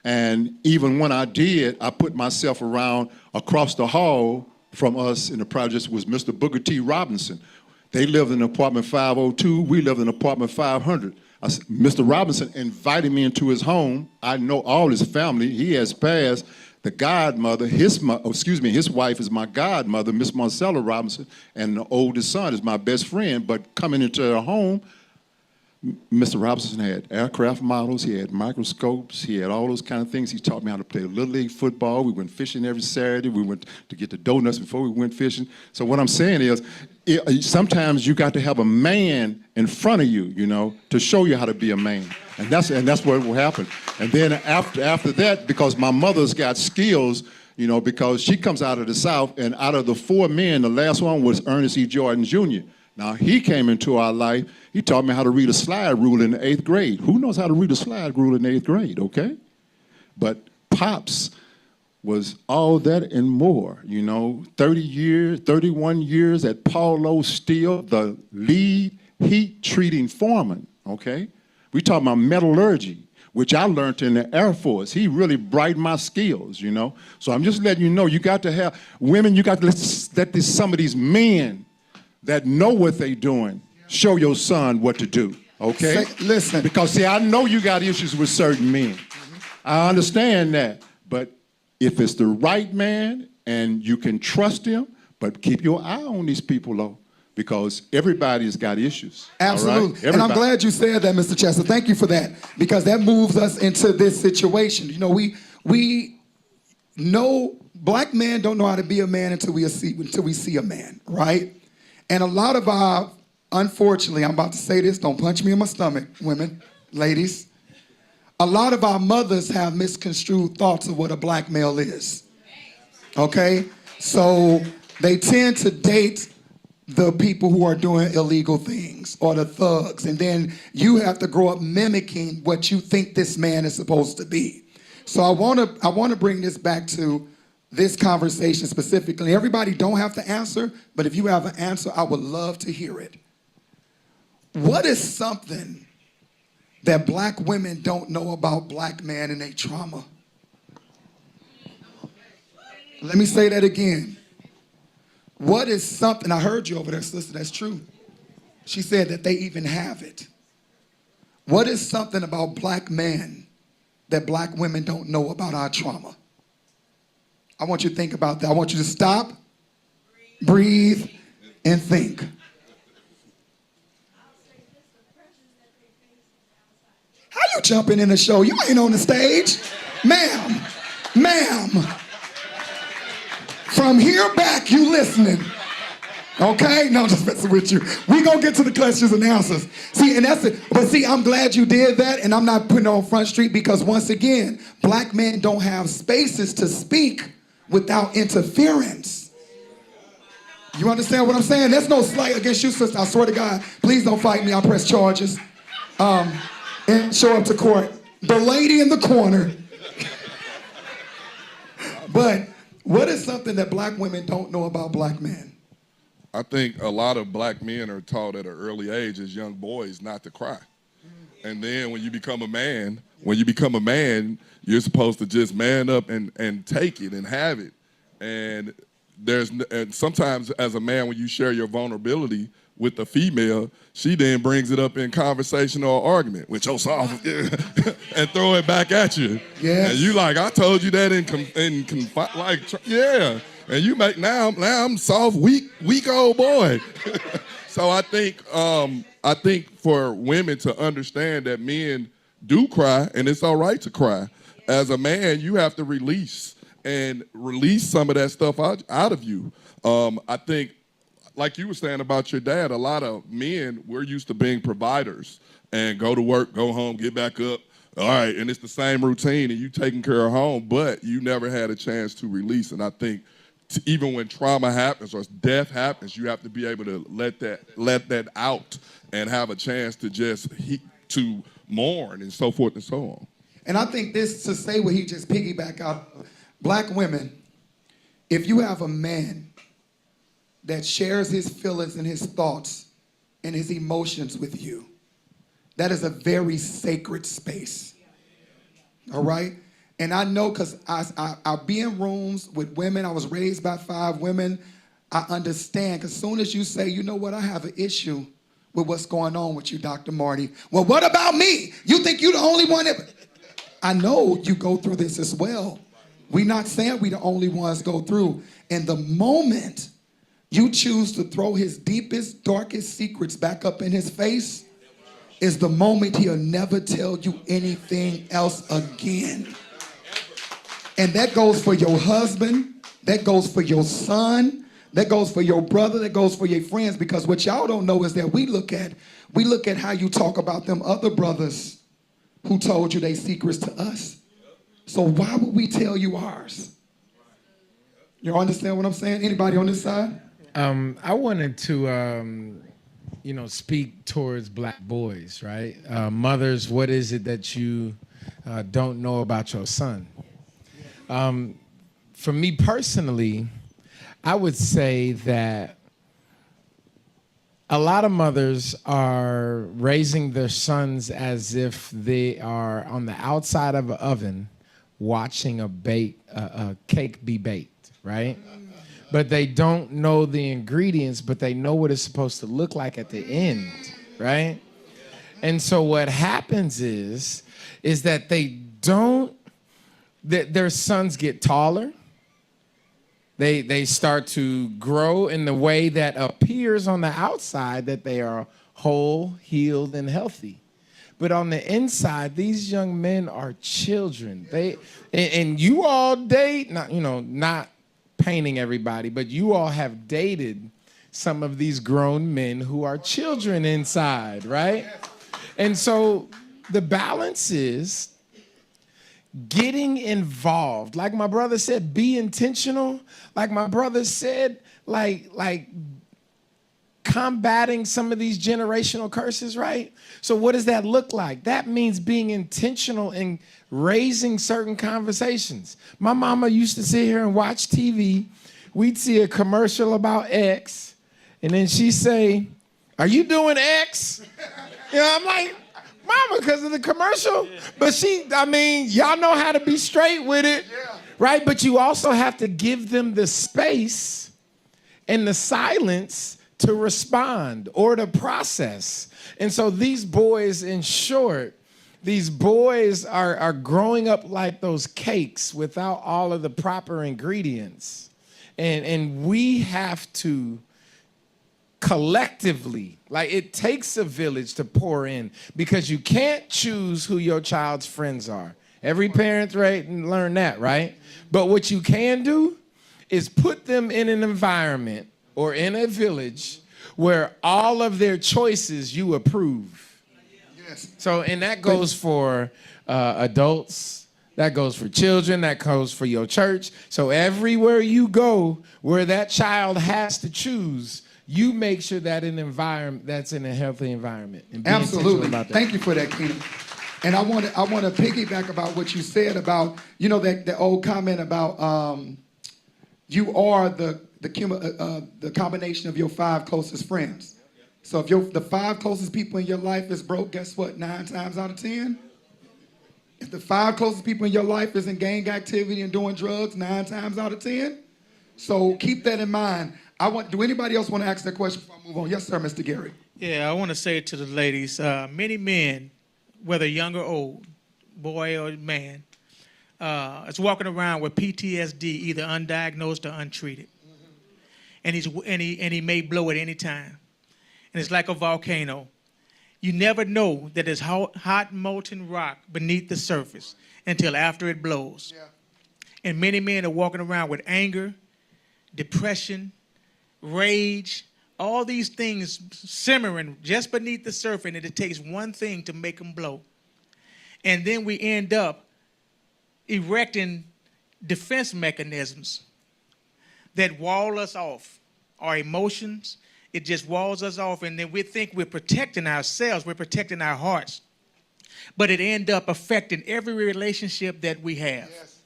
And even when I did, I put myself around across the hall from us in the projects was Mr. Booker T. Robinson. They lived in apartment 502. We lived in apartment 500. Mr. Robinson invited me into his home. I know all his family. He has passed. The godmother, his wife is my godmother, Miss Marcella Robinson, and the oldest son is my best friend. But coming into their home, Mr. Robinson had aircraft models, he had microscopes, he had all those kind of things. He taught me how to play Little League football. We went fishing every Saturday. We went to get the donuts before we went fishing. So what I'm saying is, sometimes you got to have a man in front of you, you know, to show you how to be a man. And that's what will happen. And then after that, because my mother's got skills, you know, because she comes out of the South, and out of the 4 men, the last one was Ernest E. Jordan Jr. Now, he came into our life. He taught me how to read a slide rule in the 8th grade. Who knows how to read a slide rule in the 8th grade, okay? But Pops was all that and more, you know, 31 years at Paulo Steel, the lead heat treating foreman, okay? We talk about metallurgy, which I learned in the Air Force. He really brightened my skills, you know? So I'm just letting you know, you got to have, women, you got to let some of these men that know what they're doing show your son what to do, okay? Listen. Because, see, I know you got issues with certain men. I understand that. But if it's the right man and you can trust him, but keep your eye on these people, though, because everybody's got issues. Absolutely. Right? And I'm glad you said that, Mr. Chester. Thank you for that, because that moves us into this situation. You know, we know black men don't know how to be a man until we see a man, right? And a lot of our, unfortunately, I'm about to say this, don't punch me in my stomach, women, ladies. A lot of our mothers have misconstrued thoughts of what a black male is, okay? So they tend to date the people who are doing illegal things or the thugs, and then you have to grow up mimicking what you think this man is supposed to be. So I want to bring this back to this conversation specifically. Everybody don't have to answer, but if you have an answer, I would love to hear it. What is something that black women don't know about black men and their trauma? Let me say that again. What is something, I heard you over there, sister, that's true. She said that they even have it. What is something about black men that black women don't know about our trauma? I want you to think about that. I want you to stop, breathe, and think. How you jumping in the show? You ain't on the stage. Ma'am. From here back, you listening. Okay? No, just messing with you. We gonna get to the questions and answers. See, and that's it. But see, I'm glad you did that, and I'm not putting it on Front Street, because once again, black men don't have spaces to speak without interference. You understand what I'm saying? There's no slight against you, sister. I swear to God. Please don't fight me. I'll press charges. And show up to court. The lady in the corner. But what is something that black women don't know about black men? I think a lot of black men are taught at an early age as young boys not to cry. And then when you become a man, you're supposed to just man up and take it and have it. And sometimes as a man, when you share your vulnerability with a female, she then brings it up in conversation or argument with your soft and throw it back at you. Yes. And you like, I told you that yeah. And you make now I'm soft, weak old boy. So I think for women to understand that men do cry, and it's all right to cry. As a man, you have to release some of that stuff out of you. I think, like you were saying about your dad, a lot of men, we're used to being providers and go to work, go home, get back up. All right, and it's the same routine, and you taking care of home, but you never had a chance to release. And I think even when trauma happens or death happens, you have to be able to let that out and have a chance to just to mourn and so forth and so on. And I think this, to say what he just piggyback out, black women, if you have a man that shares his feelings and his thoughts and his emotions with you, that is a very sacred space. All right? And I know, because I be in rooms with women. I was raised by 5 women. I understand, because as soon as you say, you know what, I have an issue with what's going on with you, Dr. Marty. Well, what about me? You think you're the only one that... I know you go through this as well. We're not saying we the only ones go through. And the moment you choose to throw his deepest, darkest secrets back up in his face is the moment he'll never tell you anything else again. And that goes for your husband, that goes for your son, that goes for your brother, that goes for your friends, because what y'all don't know is that we look at how you talk about them other brothers who told you their secrets to us. So why would we tell you ours? You understand what I'm saying? Anybody on this side? I wanted to, speak towards black boys, right? Mothers, what is it that you don't know about your son? For me personally, I would say that a lot of mothers are raising their sons as if they are on the outside of an oven watching a cake be baked, right? But they don't know the ingredients, but they know what it's supposed to look like at the end, right? And so what happens is that their sons get taller. They start to grow in the way that appears on the outside that they are whole, healed, and healthy. But on the inside, these young men are children. And you all date, not painting everybody, but you all have dated some of these grown men who are children inside, right? And so the balance is getting involved. Like my brother said, be intentional. Like my brother said, like combating some of these generational curses, right? So what does that look like? That means being intentional in raising certain conversations. My mama used to sit here and watch TV. We'd see a commercial about X, and then she'd say, "Are you doing X?" I'm like, "Mama," because of the commercial. But y'all know how to be straight with it, right? But you also have to give them the space and the silence to respond or to process. And so these boys, in short, these boys are growing up like those cakes without all of the proper ingredients. And we have to collectively, it takes a village to pour in, because you can't choose who your child's friends are. Every parent, right, learn that, right? But what you can do is put them in an environment or in a village where all of their choices you approve. Yes. So, and that goes for adults, that goes for children, that goes for your church. So everywhere you go where that child has to choose, you make sure that an environment that's in a healthy environment. And be Absolutely. About that. Thank you for that, Kenan. And I want to piggyback about what you said about, that old comment about you are the combination of your 5 closest friends. So if the 5 closest people in your life is broke, guess what? 9 times out of 10. If the 5 closest people in your life is in gang activity and doing drugs, 9 times out of 10. So keep that in mind. Do anybody else want to ask that question before I move on? Yes, sir, Mr. Gary. Yeah, I want to say to the ladies, many men, whether young or old, boy or man, is walking around with PTSD, either undiagnosed or untreated. And he may blow at any time. And it's like a volcano. You never know that there's hot molten rock beneath the surface until after it blows. Yeah. And many men are walking around with anger, depression, rage, all these things simmering just beneath the surface, and it takes one thing to make them blow. And then we end up erecting defense mechanisms that wall us off. Our emotions, it just walls us off, and then we think we're protecting ourselves, we're protecting our hearts. But it ends up affecting every relationship that we have. Yes.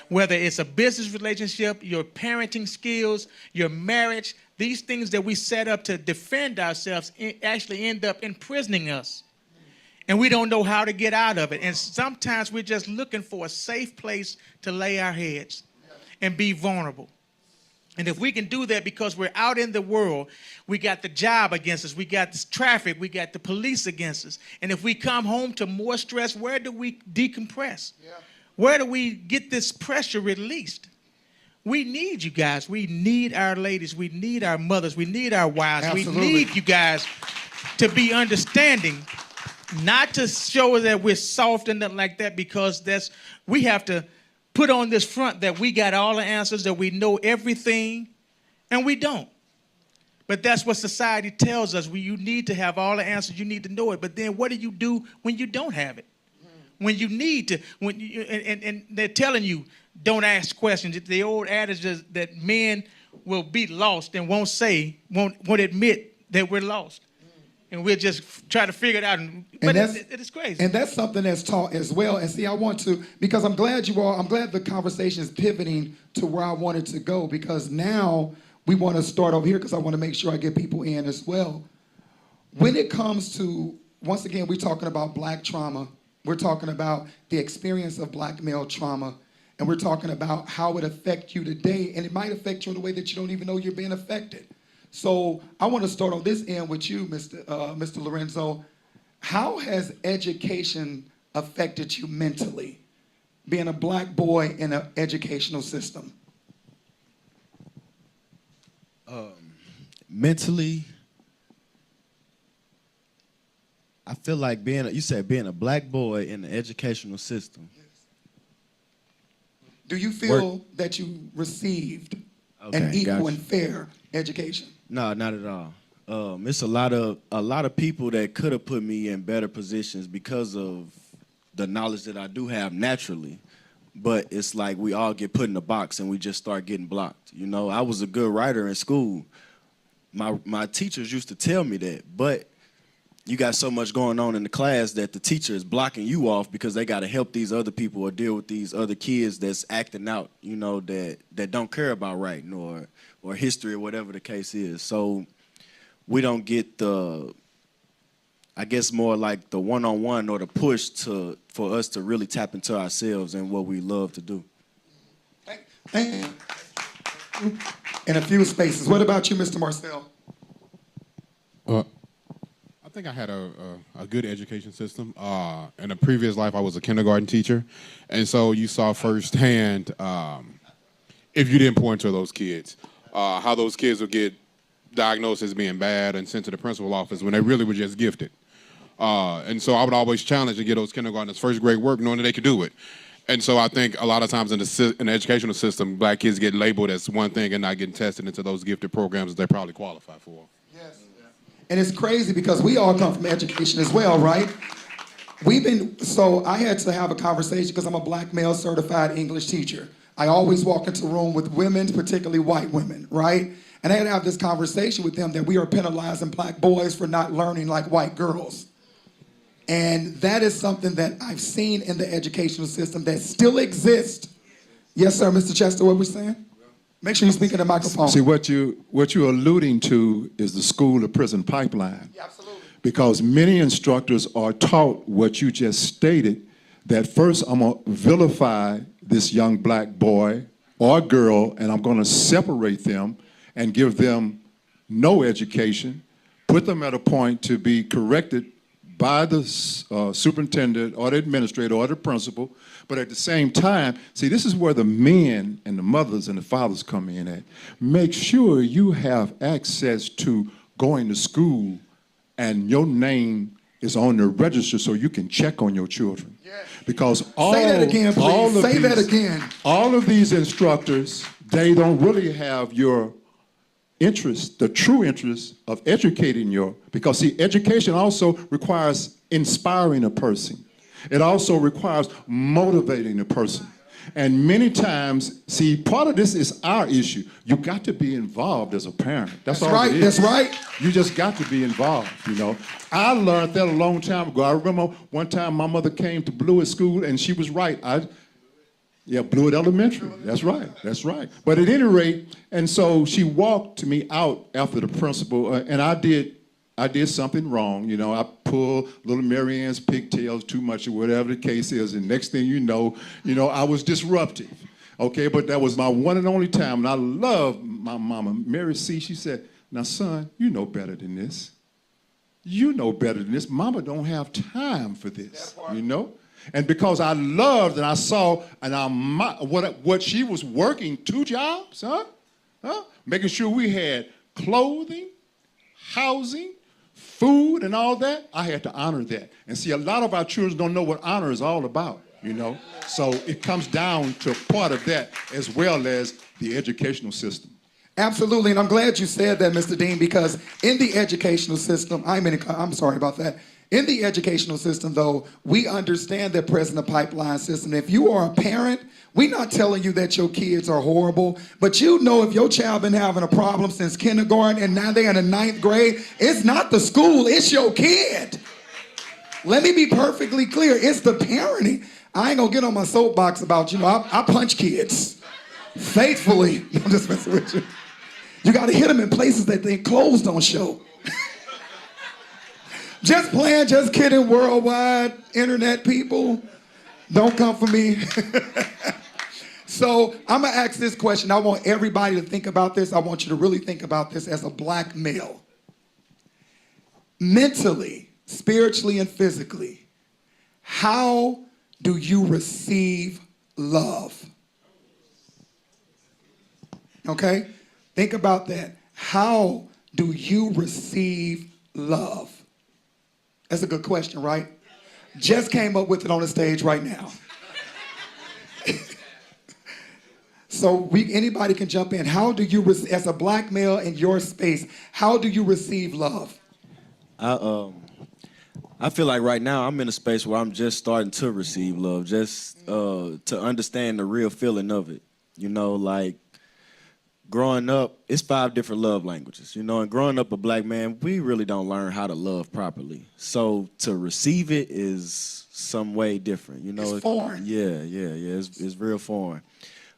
Whether it's a business relationship, your parenting skills, your marriage, these things that we set up to defend ourselves actually end up imprisoning us. And we don't know how to get out of it. And sometimes we're just looking for a safe place to lay our heads and be vulnerable. And if we can do that because we're out in the world, we got the job against us, we got the traffic, we got the police against us. And if we come home to more stress, where do we decompress? Yeah. Where do we get this pressure released? We need you guys. We need our ladies. We need our mothers. We need our wives. Absolutely. We need you guys to be understanding, not to show that we're soft and nothing like that, because we have to put on this front that we got all the answers, that we know everything, and we don't. But that's what society tells us. You need to have all the answers. You need to know it. But then what do you do when you don't have it? When you need to, and they're telling you, don't ask questions. It's the old adage is that men will be lost and won't admit that we're lost. And we'll just try to figure it out. But it is crazy. And that's something that's taught as well. And see, I want to, because I'm glad the conversation is pivoting to where I wanted to go, because now we want to start over here, because I want to make sure I get people in as well. When it comes to, once again, we're talking about Black trauma. We're talking about the experience of Black male trauma. And we're talking about how it affects you today. And it might affect you in a way that you don't even know you're being affected. So I want to start on this end with you, Mr. Lorenzo. How has education affected you mentally, being a Black boy in an educational system? Mentally, I feel like being a Black boy in the educational system. Do you feel that you received an equal and fair education? No, not at all. It's a lot of people that could have put me in better positions because of the knowledge that I do have naturally. But it's like we all get put in a box and we just start getting blocked. You know, I was a good writer in school. My teachers used to tell me that, but you got so much going on in the class that the teacher is blocking you off because they got to help these other people or deal with these other kids that's acting out, you know, that don't care about writing or history or whatever the case is. So we don't get the, I guess, more like the one-on-one or the push for us to really tap into ourselves and what we love to do. In a few spaces. What about you, Mr. Marcel? I think I had a good education system. In a previous life, I was a kindergarten teacher. And so you saw firsthand, if you didn't pour into those kids, how those kids would get diagnosed as being bad and sent to the principal office when they really were just gifted. And so I would always challenge to get those kindergartners first grade work knowing that they could do it. And so I think a lot of times in the educational system, Black kids get labeled as one thing and not getting tested into those gifted programs that they probably qualify for. Yes. And it's crazy because we all come from education as well, right? So I had to have a conversation because I'm a Black male certified English teacher. I always walk into a room with women, particularly white women, right? And I had to have this conversation with them that we are penalizing Black boys for not learning like white girls. And that is something that I've seen in the educational system that still exists. Yes, sir, Mr. Chester, what we're saying? Make sure you speak in the microphone. See, what you're alluding to is the school-to-prison pipeline. Yeah, absolutely. Because many instructors are taught what you just stated, that first I'm going to vilify this young Black boy or girl, and I'm going to separate them and give them no education, put them at a point to be corrected by the superintendent or the administrator or the principal, but at the same time, see, this is where the men and the mothers and the fathers come in at. Make sure you have access to going to school and your name is on the register so you can check on your children. Yes. Because say that again, please. Say that again. All of these instructors, they don't really have your interest, the true interest of educating because see, education also requires inspiring a person. It also requires motivating a person. And many times, see, part of this is our issue. You got to be involved as a parent. That's all right. it is. That's right. You just got to be involved, you know. I learned that a long time ago. I remember one time my mother came to Blewett School and she was right. Blewett Elementary. That's right. That's right. But at any rate, and so she walked me out after the principal, and I did something wrong. You know, I pulled little Mary Ann's pigtails too much or whatever the case is, and next thing you know, I was disruptive. Okay, but that was my one and only time, and I love my mama. Mary C., she said, now, son, you know better than this. You know better than this. Mama don't have time for this, you know? And because I loved and I saw and what she was working 2 jobs, making sure we had clothing, housing, food, and all that, I had to honor that. And see, a lot of our children don't know what honor is all about, you know? So it comes down to part of that as well as the educational system. Absolutely, and I'm glad you said that, Mr. Dean, because in the educational system, I'm sorry about that. In the educational system, though, we understand that present a pipeline system. If you are a parent, we're not telling you that your kids are horrible, but you know if your child been having a problem since kindergarten and now they're in the 9th grade, it's not the school, it's your kid. Let me be perfectly clear, it's the parenting. I ain't gonna get on my soapbox about, I punch kids faithfully. I'm just messing with you. You gotta hit them in places that their clothes don't show. Just playing, just kidding, worldwide internet people. Don't come for me. So I'm gonna ask this question. I want everybody to think about this. I want you to really think about this as a black male. Mentally, spiritually, and physically, how do you receive love? Okay? Think about that. How do you receive love? That's a good question, right? Just came up with it on the stage right now. So anybody can jump in. How do you, as a black male in your space, how do you receive love? I feel like right now I'm in a space where I'm just starting to receive love, just to understand the real feeling of it. You know, like growing up, it's 5 different love languages, you know, and growing up a black man, we really don't learn how to love properly. So to receive it is some way different, you know. It's foreign. Yeah, it's real foreign.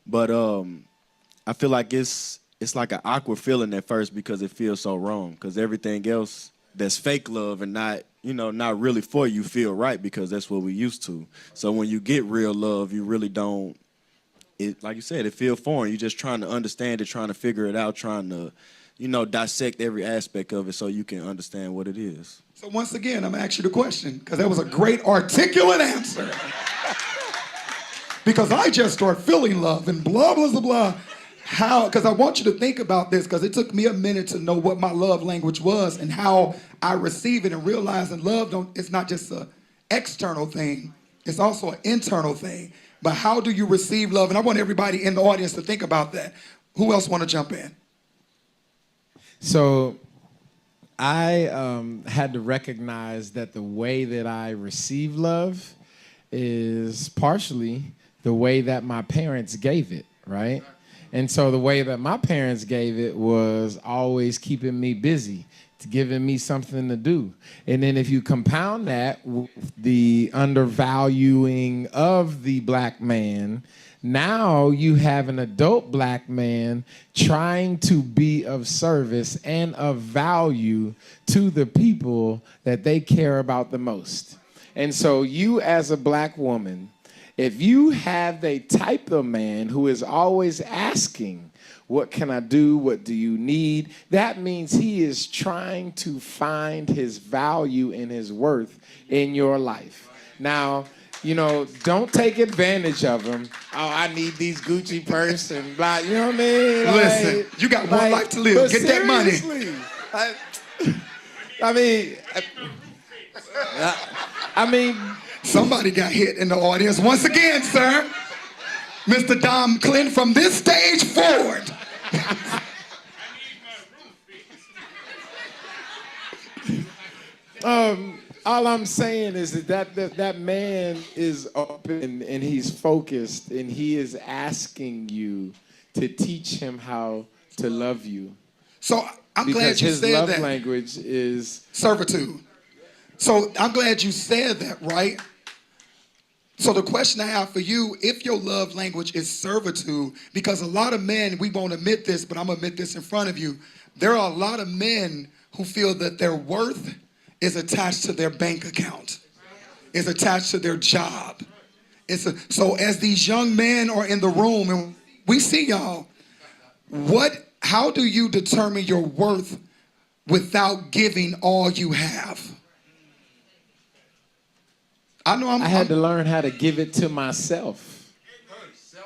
But I feel like it's like an awkward feeling at first because it feels so wrong, because everything else that's fake love and not, you know, not really for you feel right because that's what we used to. So when you get real love, you really don't, it, like you said, it feels foreign. You're just trying to understand it, trying to figure it out, trying to, you know, dissect every aspect of it so you can understand what it is. So once again, I'm gonna ask you the question, because that was a great articulate answer. Because I just start feeling love and blah, blah, blah, blah. How, because I want you to think about this, because it took me a minute to know what my love language was and how I receive it and realizing love it's not just an external thing, it's also an internal thing. But how do you receive love? And I want everybody in the audience to think about that. Who else want to jump in? So I had to recognize that the way that I receive love is partially the way that my parents gave it, right? And so the way that my parents gave it was always keeping me busy, giving me something to do. And then if you compound that with the undervaluing of the black man, now you have an adult black man trying to be of service and of value to the people that they care about the most. And so you as a black woman, if you have the type of man who is always asking, what can I do? What do you need? That means he is trying to find his value and his worth in your life. Now, you know, don't take advantage of him. Oh, I need these Gucci purse and blah, you know what I mean? Like, listen, you got one life to live. Get that money. I mean, somebody got hit in the audience. Once again, sir, Mr. Dom Clinton, from this stage forward. All I'm saying is that man is open and he's focused and he is asking you to teach him how to love you. So I'm glad you said that. Because his love language is servitude. So I'm glad you said that, right? So the question I have for you, if your love language is servitude, because a lot of men, we won't admit this, but I'm going to admit this in front of you. There are a lot of men who feel that their worth is attached to their bank account, is attached to their job. So as these young men are in the room and we see y'all, how do you determine your worth without giving all you have? I know I had to learn how to give it to myself.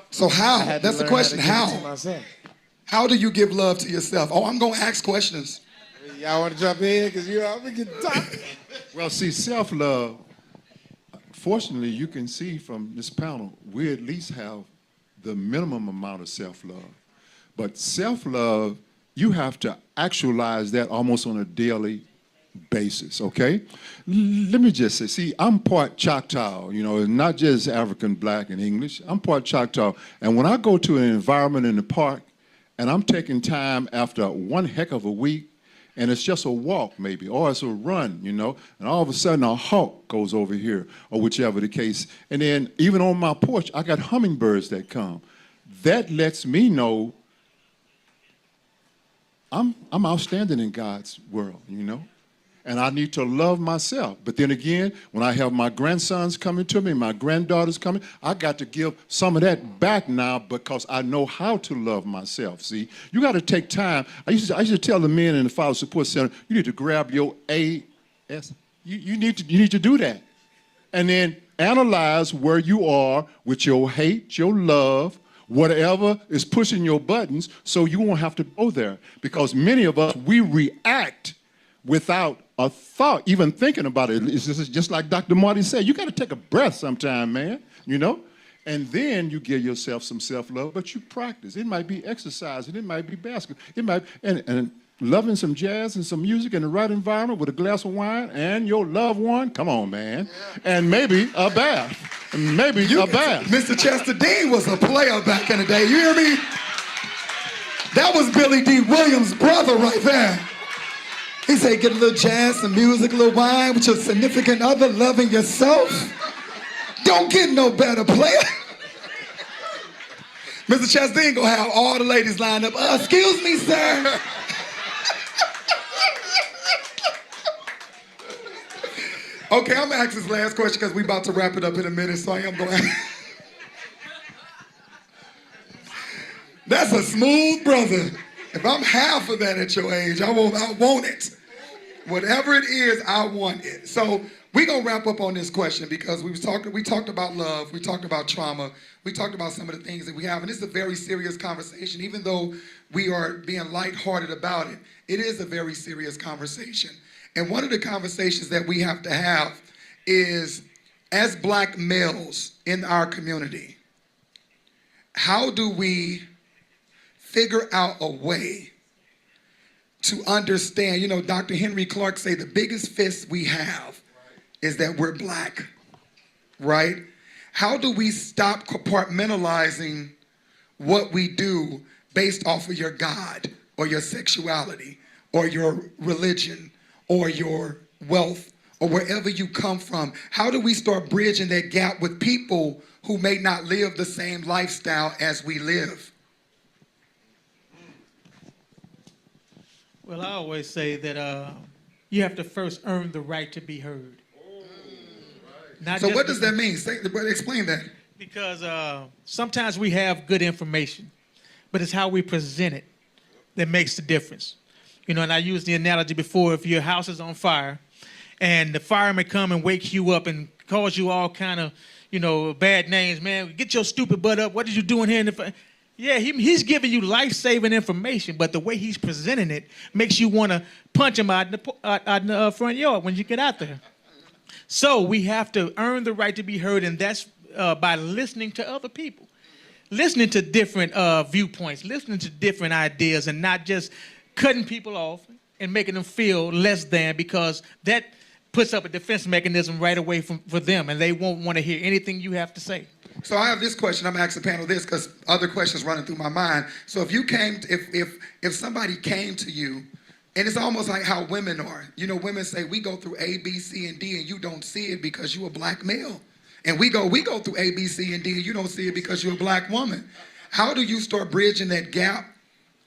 So how? That's the question. How? How do you give love to yourself? Oh, I'm going to ask questions. Y'all want to jump in? Because I'm going to get talking. Well, see, self-love, fortunately, you can see from this panel, we at least have the minimum amount of self-love. But self-love, you have to actualize that almost on a daily basis, okay? Let me just say, see, I'm part Choctaw, you know, not just African, Black, and English. I'm part Choctaw. And when I go to an environment in the park, and I'm taking time after one heck of a week, and it's just a walk maybe, or it's a run, you know, and all of a sudden a hawk goes over here, or whichever the case. And then even on my porch, I got hummingbirds that come. That lets me know I'm outstanding in God's world, you know? And I need to love myself. But then again, when I have my grandsons coming to me, my granddaughters coming, I got to give some of that back now because I know how to love myself, see? You got to take time. I used to tell the men in the Father Support Center, you need to grab your AS. You need to do that. And then analyze where you are with your hate, your love, whatever is pushing your buttons so you won't have to go there. Because many of us, we react without a thought, even thinking about it. It's just like Dr. Marty said, you got to take a breath sometime, man, you know? And then you give yourself some self-love, but you practice. It might be exercise, and it might be basketball. It might, and loving some jazz and some music in the right environment with a glass of wine and your loved one, come on, man. Yeah. And maybe a bath. Maybe a bath. Mr. Chester Dean was a player back in the day, you hear me? That was Billy D. Williams' brother right there. He said, get a little jazz, some music, a little wine with your significant other, loving yourself. Don't get no better player. Mr. Chastain gonna have all the ladies lined up. Excuse me, sir. Okay, I'm gonna ask this last question because we about to wrap it up in a minute, so I am gonna That's a smooth brother. If I'm half of that at your age, I want it. Whatever it is, I want it. So we're going to wrap up on this question because we talked about love, we talked about trauma, we talked about some of the things that we have, and this is a very serious conversation. Even though we are being lighthearted about it, it is a very serious conversation. And one of the conversations that we have to have is, as Black males in our community, how do we figure out a way to understand? You know, Dr. Henry Clark say the biggest fist we have is that we're Black, right? How do we stop compartmentalizing what we do based off of your God or your sexuality or your religion or your wealth or wherever you come from? How do we start bridging that gap with people who may not live the same lifestyle as we live? Well, I always say that you have to first earn the right to be heard. So what does that mean? Explain that. Because sometimes we have good information, but it's how we present it that makes the difference. You know, and I used the analogy before, if your house is on fire and the fireman come and wake you up and calls you all kind of, you know, bad names, man, get your stupid butt up, what are you doing here in the fire? Yeah, he's giving you life-saving information, but the way he's presenting it makes you want to punch him out in the front yard when you get out there. So we have to earn the right to be heard, and that's by listening to other people, listening to different viewpoints, listening to different ideas, and not just cutting people off and making them feel less than, because that puts up a defense mechanism right away for them, and they won't want to hear anything you have to say. So I have this question. I'm asking the panel this because other questions running through my mind. So if you came, if somebody came to you, and it's almost like how women are. You know, women say we go through A, B, C, and D, and you don't see it because you're a Black male. And we go through A, B, C, and D, and you don't see it because you're a Black woman. How do you start bridging that gap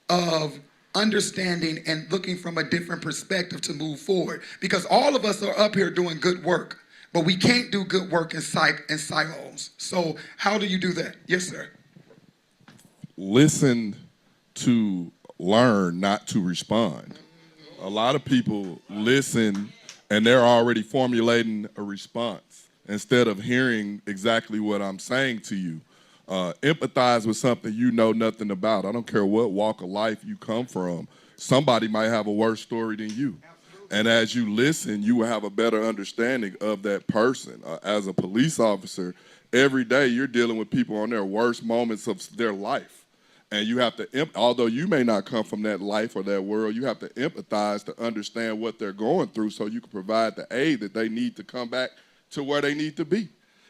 of understanding and looking from a different perspective to move forward? Because all of us are up here doing good work, but we can't do good work in silos. So how do you do that? Yes, sir. Listen to learn, not to respond. A lot of people listen and they're already formulating a response. instead of hearing exactly what I'm saying to you. Empathize with something you know nothing about. I don't care what walk of life you come from. Somebody might have a worse story than you. And as you listen, you will have a better understanding of that person. As a police officer, every day you're dealing with people on their worst moments of their life. And you have to, although you may not come from that life or that world, you have to empathize to understand what they're going through so you can provide the aid that they need to come back to where they need to be.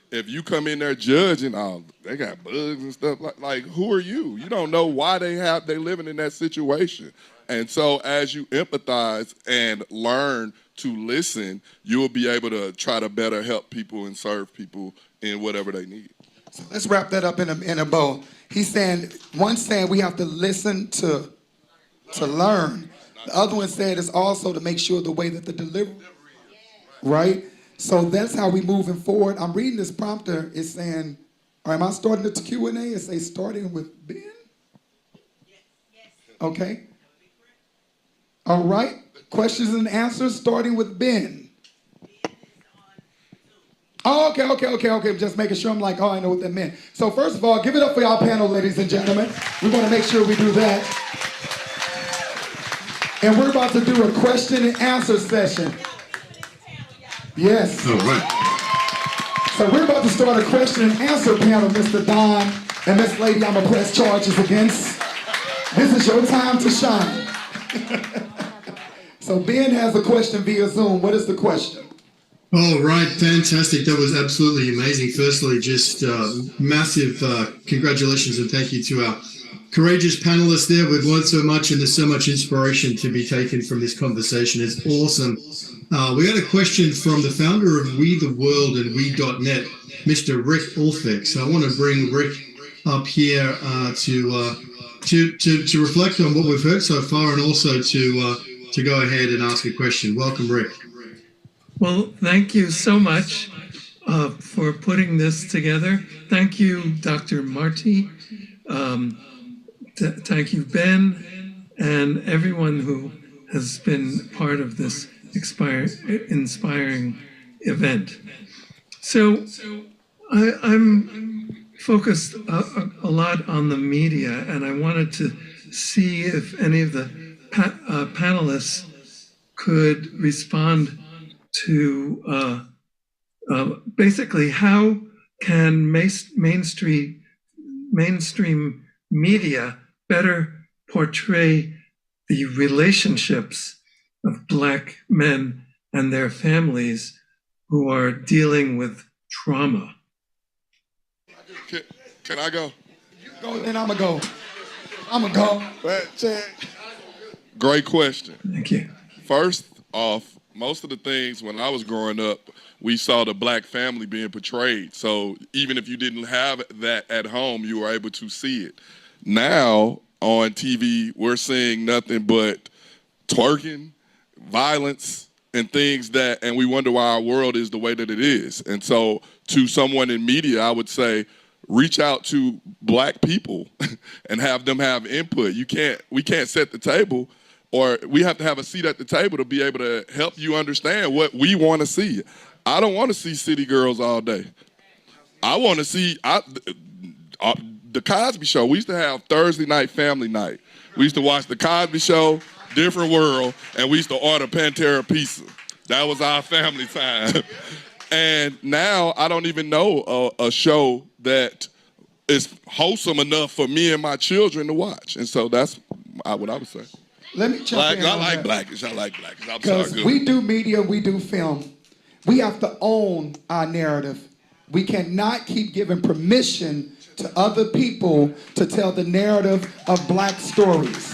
If you come in there judging, oh, they got bugs and stuff, like who are you? You don't know why they're living in that situation. And so as you empathize and learn to listen, you will be able to try to better help people and serve people in whatever they need. So let's wrap that up in a bow. He's saying, one saying we have to listen to learn. The other one said it's also to make sure the way that the delivery, right? So that's how we moving forward. I'm reading this prompter. It's saying, or am I starting the Q&A? It says starting with Ben? Okay. All right. Questions and answers starting with Ben. Oh, okay. Just making sure. I'm like, oh, I know what that meant. So first of all, give it up for our panel, ladies and gentlemen. We want to make sure we do that. And we're about to do a question and answer session. Yes. All right. So we're about to start a question and answer panel, Mr. Don and Miss Lady I'm gonna press charges against. This is your time to shine. So Ben has a question via Zoom. What is the question? All right, fantastic. That was absolutely amazing. Firstly, just massive congratulations and thank you to our courageous panelists there. We've learned so much and there's so much inspiration to be taken from this conversation. It's awesome. We had a question from the founder of We the World and We.net, Mr. Rick Ulfix. So I want to bring Rick up here to reflect on what we've heard so far and also to go ahead and ask a question. Welcome, Rick. Well, thank you so much for putting this together. Thank you, Dr. Marty. Thank you, Ben, and everyone who has been part of this inspiring event. So I'm focused a lot on the media, and I wanted to see if any of the panelists could respond to basically how can mainstream media better portray the relationships of Black men and their families who are dealing with trauma. Can I go? You go, then I'm going to go. Great question. Thank you. First off, most of the things when I was growing up, we saw the Black family being portrayed. So even if you didn't have that at home, you were able to see it. Now on TV, we're seeing nothing but twerking, violence, and things that, and we wonder why our world is the way that it is. And so to someone in media, I would say, reach out to Black people and have them have input. We can't set the table, or we have to have a seat at the table to be able to help you understand what we want to see. I don't want to see city girls all day. I want to see the Cosby Show. We used to have Thursday night family night. We used to watch the Cosby Show, Different World, and we used to order Pantera pizza. That was our family time. And now I don't even know a show that is wholesome enough for me and my children to watch. And so that's what I would say. Let me jump in. I like Blackish. I'm sorry. Because we do media, we do film. We have to own our narrative. We cannot keep giving permission to other people to tell the narrative of Black stories.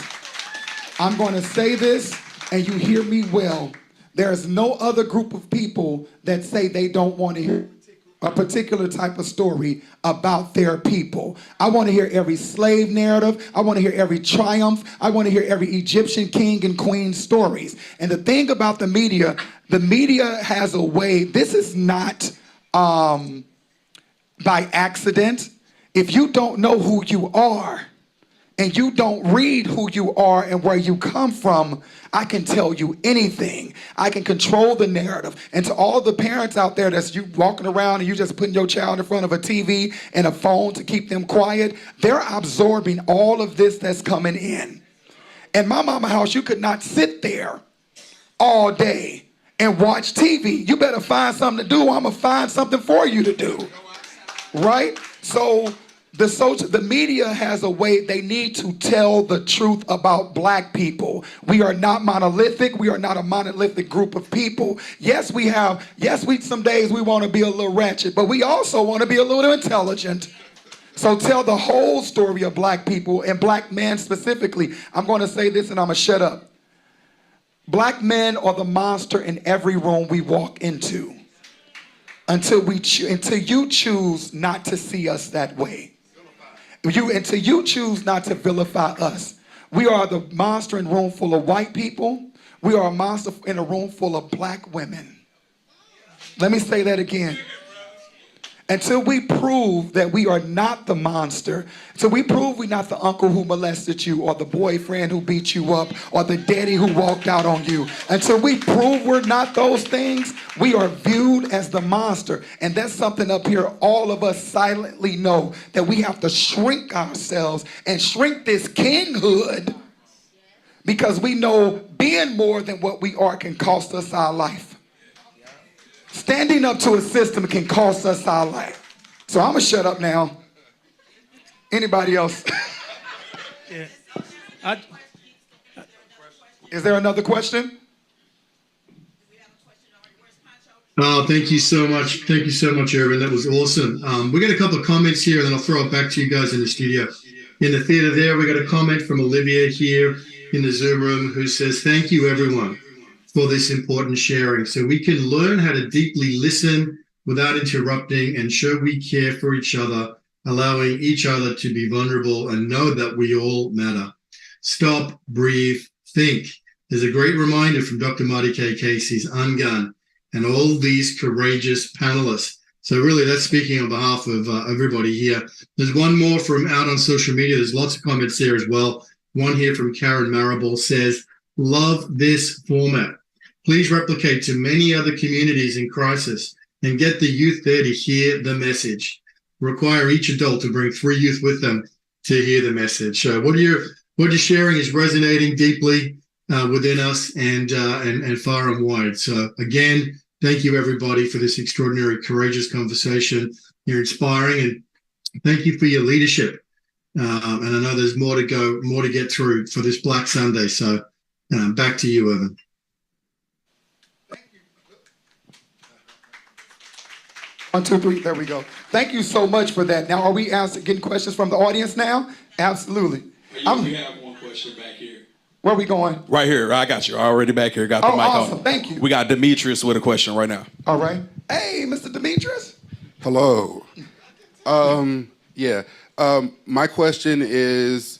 I'm going to say this, and you hear me well. There is no other group of people that say they don't want to hear a particular type of story about their people. I want to hear every slave narrative. I want to hear every triumph. I want to hear every Egyptian king and queen stories. And the thing about the media has a way, this is not by accident. If you don't know who you are, and you don't read who you are and where you come from, I can tell you anything. I can control the narrative. And to all the parents out there that's you walking around and you just putting your child in front of a TV and a phone to keep them quiet, they're absorbing all of this that's coming in. In my mama house, you could not sit there all day and watch TV. You better find something to do, or I'm gonna find something for you to do, right? So the media has a way, they need to tell the truth about black people. We are not monolithic. We are not a monolithic group of people. Yes, some days we want to be a little ratchet, but we also want to be a little intelligent. So tell the whole story of black people and black men specifically. I'm going to say this and I'm going to shut up. Black men are the monster in every room we walk into until you choose not to see us that way. Until you choose not to vilify us. We are the monster in a room full of white people. We are a monster in a room full of black women. Let me say that again. Until we prove that we are not the monster, until we prove we're not the uncle who molested you, or the boyfriend who beat you up, or the daddy who walked out on you, until we prove we're not those things, we are viewed as the monster. And that's something up here all of us silently know, that we have to shrink ourselves and shrink this kinghood, because we know being more than what we are can cost us our life. Standing up to a system can cost us our life. So I'm going to shut up now. Anybody else? Yeah. Is there another question? Oh, thank you so much. Thank you so much, Irvin. That was awesome. We got a couple of comments here, and then I'll throw it back to you guys in the studio. In the theater there, we got a comment from Olivia here in the Zoom room who says, thank you, everyone, for this important sharing, so we can learn how to deeply listen without interrupting and show we care for each other, allowing each other to be vulnerable and know that we all matter. Stop, breathe, think. There's a great reminder from Dr. Marty K. Casey's UnGUN and all these courageous panelists. So really, that's speaking on behalf of everybody here. There's one more from out on social media. There's lots of comments there as well. One here from Karen Marable says, love this format. Please replicate to many other communities in crisis and get the youth there to hear the message. Require each adult to bring 3 youth with them to hear the message. So what you're sharing is resonating deeply within us and far and wide. So again, thank you everybody for this extraordinary, courageous conversation. You're inspiring, and thank you for your leadership. And I know there's more to go, more to get through for this Black Sunday. So back to you, Evan. 1, 2, 3, there we go. Thank you so much for that. Now, are we getting questions from the audience now? Absolutely. We have one question back here. Where are we going? Right here. I got you. Already back here. Got the mic awesome. on. Thank you. We got Demetrius with a question right now. All right. Hey, Mr. Demetrius. Hello. My question is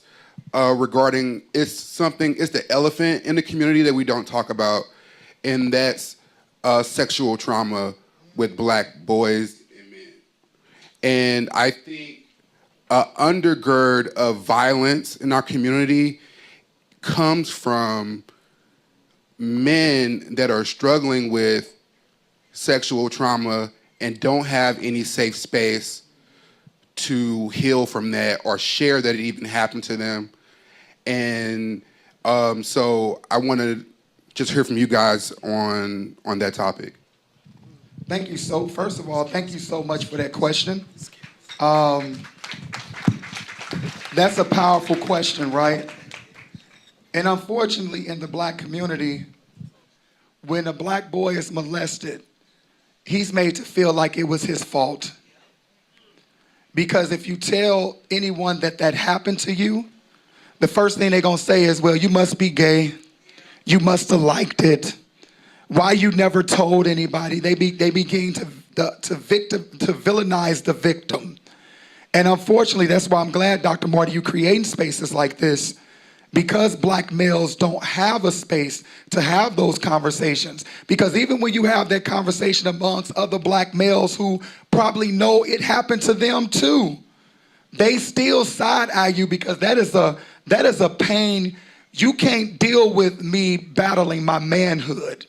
regarding, it's the elephant in the community that we don't talk about, and that's sexual trauma with black boys and men. And I think undergird of violence in our community comes from men that are struggling with sexual trauma and don't have any safe space to heal from that or share that it even happened to them. And so I want to just hear from you guys on that topic. Thank you first of all, thank you so much for that question. That's a powerful question, right? And unfortunately, in the black community, when a black boy is molested, he's made to feel like it was his fault. Because if you tell anyone that happened to you, the first thing they're gonna say is, well, you must be gay. You must have liked it. Why you never told anybody? They begin to villainize the victim. And unfortunately, that's why I'm glad, Dr. Marty, you creating spaces like this, because black males don't have a space to have those conversations. Because even when you have that conversation amongst other black males who probably know it happened to them too, they still side eye you because that is a pain. You can't deal with me battling my manhood,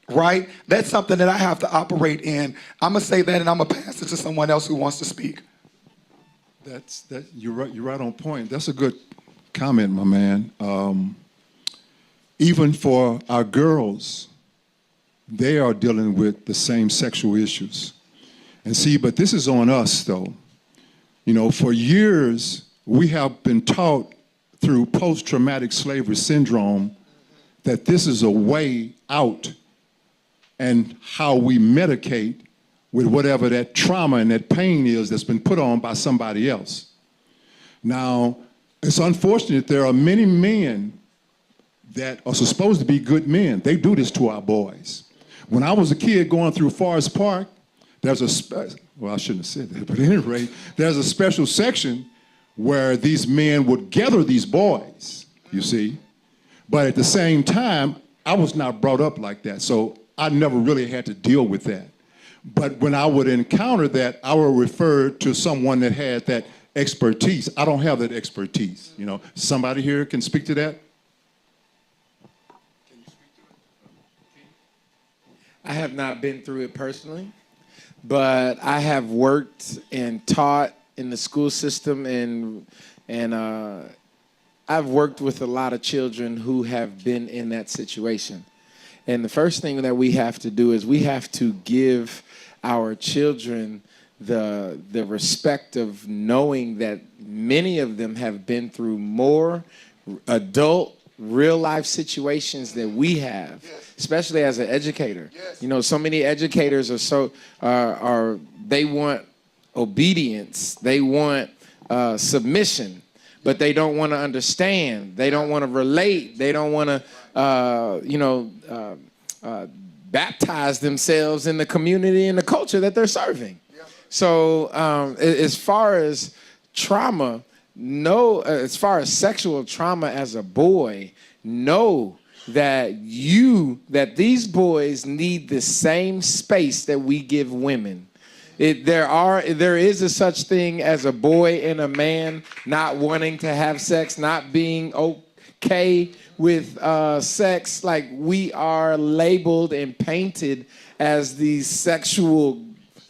right? That's something that I have to operate in. I'm gonna say that, and I'm gonna pass it to someone else who wants to speak. You're right on point. That's a good comment, my man. Even for our girls, they are dealing with the same sexual issues. And see, but this is on us though. You know, for years, we have been taught through post-traumatic slavery syndrome that this is a way out, and how we medicate with whatever that trauma and that pain is that's been put on by somebody else. Now, it's unfortunate there are many men that are supposed to be good men. They do this to our boys. When I was a kid going through Forest Park, there's well, I shouldn't have said that, but at any rate, there's a special section where these men would gather these boys, you see. But at the same time, I was not brought up like that, so I never really had to deal with that. But when I would encounter that, I would refer to someone that had that expertise. I don't have that expertise, you know. Somebody here can speak to that? I have not been through it personally, but I have worked and taught in the school system, and I've worked with a lot of children who have been in that situation. And the first thing that we have to do is we have to give our children the respect of knowing that many of them have been through more adult, real life situations that we have, especially as an educator. You know, so many educators they want obedience, they want submission, but they don't want to understand, they don't want to relate, they don't want to baptize themselves in the community and the culture that they're serving. So as far as trauma, as far as sexual trauma as a boy, know that these boys need the same space that we give women. There is a such thing as a boy and a man not wanting to have sex, not being okay with sex. Like, we are labeled and painted as these sexual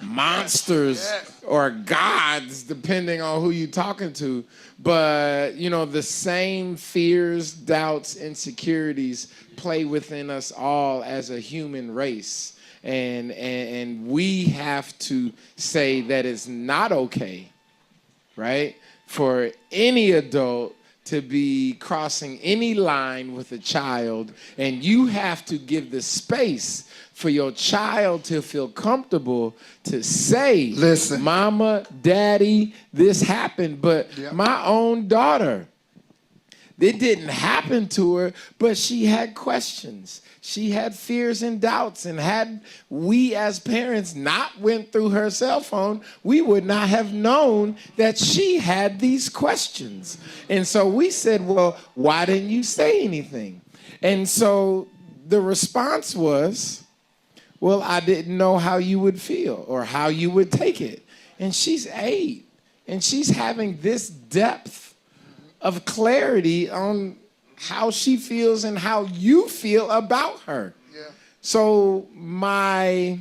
monsters or gods, depending on who you're talking to. But, you know, the same fears, doubts, insecurities play within us all as a human race. And we have to say that it's not okay, right, for any adult to be crossing any line with a child, and you have to give the space for your child to feel comfortable to say, listen, mama, daddy, this happened. But my own daughter, it didn't happen to her, but she had questions. She had fears and doubts, and had we as parents not went through her cell phone, we would not have known that she had these questions. And so we said, well, why didn't you say anything? And so the response was, well, I didn't know how you would feel or how you would take it. And she's 8, and she's having this depth of clarity on how she feels and how you feel about her. So my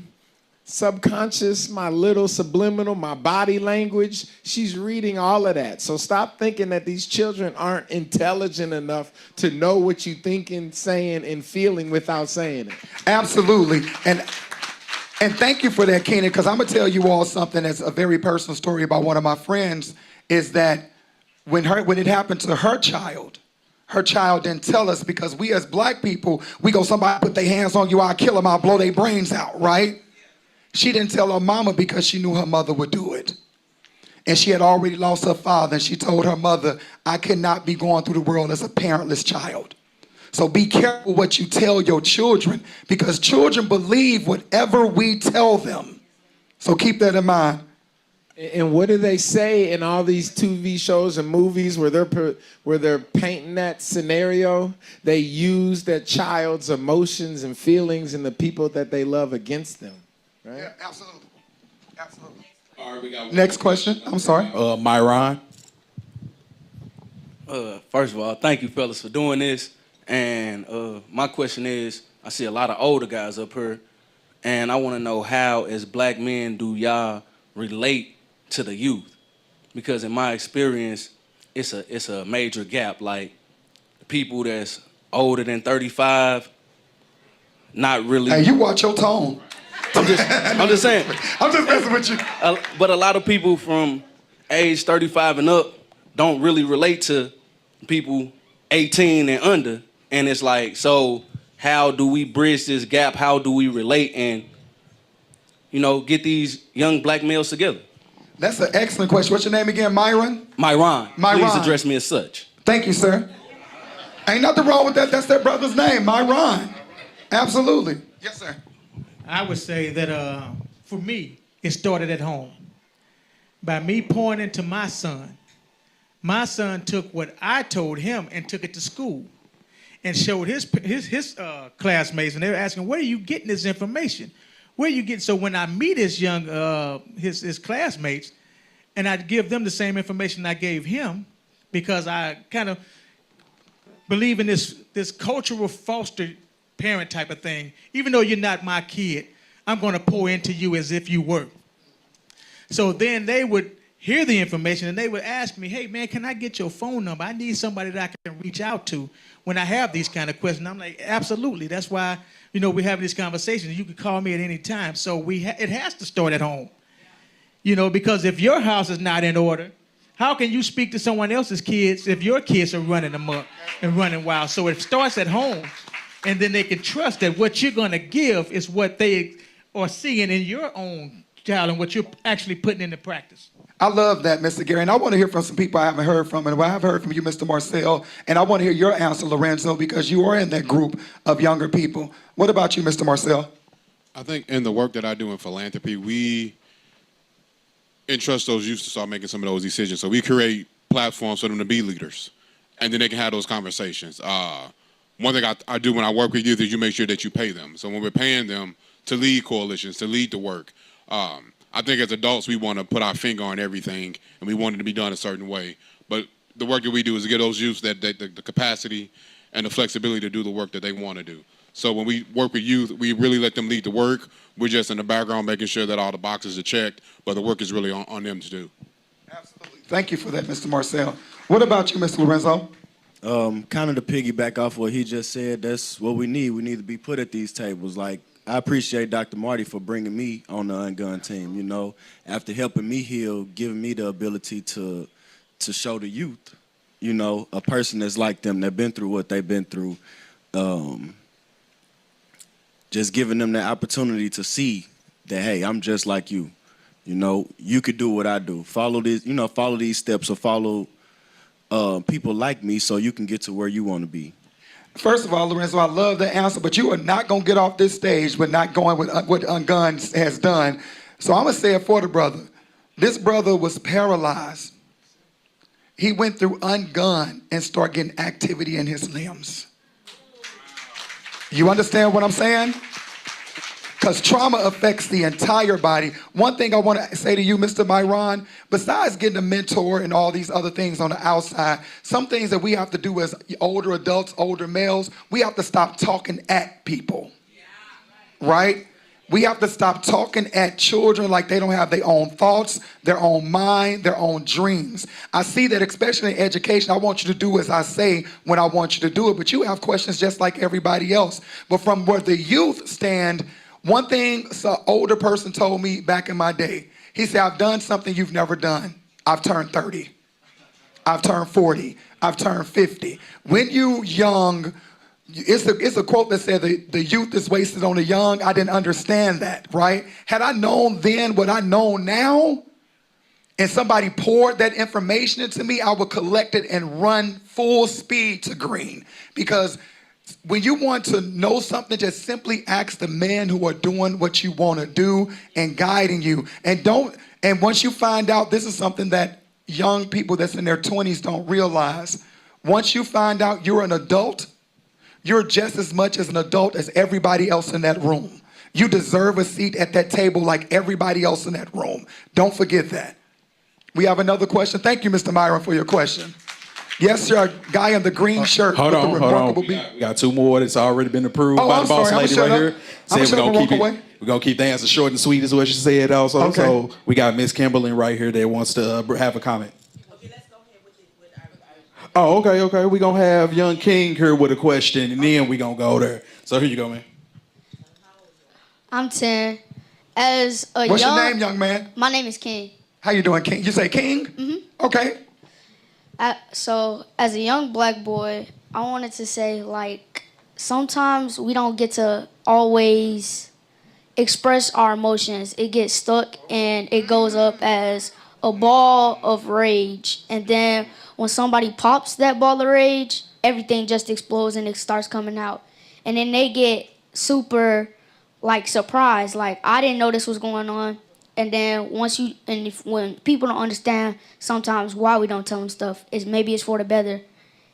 subconscious, my little subliminal, my body language, she's reading all of that. So stop thinking that these children aren't intelligent enough to know what you thinking, saying, and feeling without saying it. Absolutely. And thank you for that, Kenan, because I'm going to tell you all something that's a very personal story about one of my friends, is that when it happened to her child didn't tell us, because we as black people, we go, somebody put their hands on you, I'll kill them, I'll blow their brains out, right? She didn't tell her mama because she knew her mother would do it. And she had already lost her father, and she told her mother, I cannot be going through the world as a parentless child. So be careful what you tell your children, because children believe whatever we tell them. So keep that in mind. And what do they say in all these TV shows and movies where they're painting that scenario? They use that child's emotions and feelings and the people that they love against them, right? Yeah, absolutely. Absolutely. All right, we got one Next question. I'm sorry. Myron. First of all, thank you, fellas, for doing this. And my question is, I see a lot of older guys up here, and I want to know how, as black men, do y'all relate to the youth? Because in my experience, it's a major gap. Like, the people that's older than 35, not really. Hey, you watch your tone. I'm just saying. I'm just messing with you. But a lot of people from age 35 and up don't really relate to people 18 and under. And it's like, so how do we bridge this gap? How do we relate and, get these young black males together? That's an excellent question. What's your name again, Myron? Myron. Myron. Please address me as such. Thank you, sir. Ain't nothing wrong with that. That's their brother's name, Myron. Absolutely. Yes, sir. I would say that for me, it started at home. By me pouring into my son. My son took what I told him and took it to school and showed his classmates, and they were asking, where are you getting this information? Where are you getting? So when I meet his his classmates, and I'd give them the same information I gave him, because I kind of believe in this cultural foster parent type of thing. Even though you're not my kid, I'm going to pour into you as if you were. So then they would hear the information and they would ask me, hey man, can I get your phone number? I need somebody that I can reach out to when I have these kind of questions. I'm like, absolutely. That's why, we're having these conversations. You can call me at any time. So it has to start at home. Because if your house is not in order, how can you speak to someone else's kids if your kids are running amok and running wild? So it starts at home, and then they can trust that what you're going to give is what they are seeing in your own child and what you're actually putting into practice. I love that, Mr. Gary, and I want to hear from some people I haven't heard from, and I have heard from you, Mr. Marcel, and I want to hear your answer, Lorenzo, because you are in that group of younger people. What about you, Mr. Marcel? I think in the work that I do in philanthropy, we entrust those youth to start making some of those decisions. So we create platforms for them to be leaders, and then they can have those conversations. One thing I do when I work with youth is you make sure that you pay them. So when we're paying them to lead coalitions, to lead the work, I think as adults we want to put our finger on everything, and we want it to be done a certain way. But the work that we do is to give those youth the capacity and the flexibility to do the work that they want to do. So when we work with youth, we really let them lead the work. We're just in the background making sure that all the boxes are checked, but the work is really on them to do. Absolutely. Thank you for that, Mr. Marcel. What about you, Mr. Lorenzo? Kind of to piggyback off what he just said, that's what we need. We need to be put at these tables. Like, I appreciate Dr. Marty for bringing me on the UnGUN team, after helping me heal, giving me the ability to show the youth, a person that's like them, that been through what they've been through, just giving them the opportunity to see that, hey, I'm just like you. You could do what I do. Follow this, follow these steps, or follow people like me so you can get to where you want to be. First of all, Lorenzo, I love the answer, but you are not going to get off this stage with not going with what UnGUN has done. So I'm going to say it for the brother. This brother was paralyzed. He went through UnGUN and started getting activity in his limbs. You understand what I'm saying? Because trauma affects the entire body. One thing I want to say to you, Mr. Myron, besides getting a mentor and all these other things on the outside, some things that we have to do as older adults, older males, we have to stop talking at people, right? We have to stop talking at children like they don't have their own thoughts, their own mind, their own dreams. I see that especially in education. I want you to do as I say when I want you to do it, but you have questions just like everybody else. But from where the youth stand, one thing an older person told me back in my day, he said, I've done something you've never done. I've turned 30. I've turned 40. I've turned 50. When you young, it's a quote that said the youth is wasted on the young. I didn't understand that, right? Had I known then what I know now, and somebody poured that information into me, I would collect it and run full speed to green. Because when you want to know something, just simply ask the men who are doing what you want to do and guiding you. And once you find out, this is something that young people that's in their 20s don't realize. Once you find out you're an adult, you're just as much as an adult as everybody else in that room. You deserve a seat at that table like everybody else in that room. Don't forget that. We have another question. Thank you, Mr. Myron, for your question. Yes, sir. Guy in the green shirt with the remarkable beat. We got two more that's already been approved by the boss lady right here. Said we're gonna keep the answer short and sweet, is what she said also. Okay. So we got Miss Kimberly right here that wants to have a comment. Oh, okay. We're going to have Young King here with a question, and then we're going to go there. So here you go, man. I'm 10. As a What's your name, young man? My name is King. How you doing, King? You say King? Mm-hmm. Okay. So, as a young black boy, I wanted to say, like, sometimes we don't get to always express our emotions. It gets stuck, and it goes up as a ball of rage. And then when somebody pops that ball of rage, everything just explodes and it starts coming out. And then they get super, like, surprised. Like, I didn't know this was going on. And then when people don't understand sometimes why we don't tell them stuff, maybe it's for the better.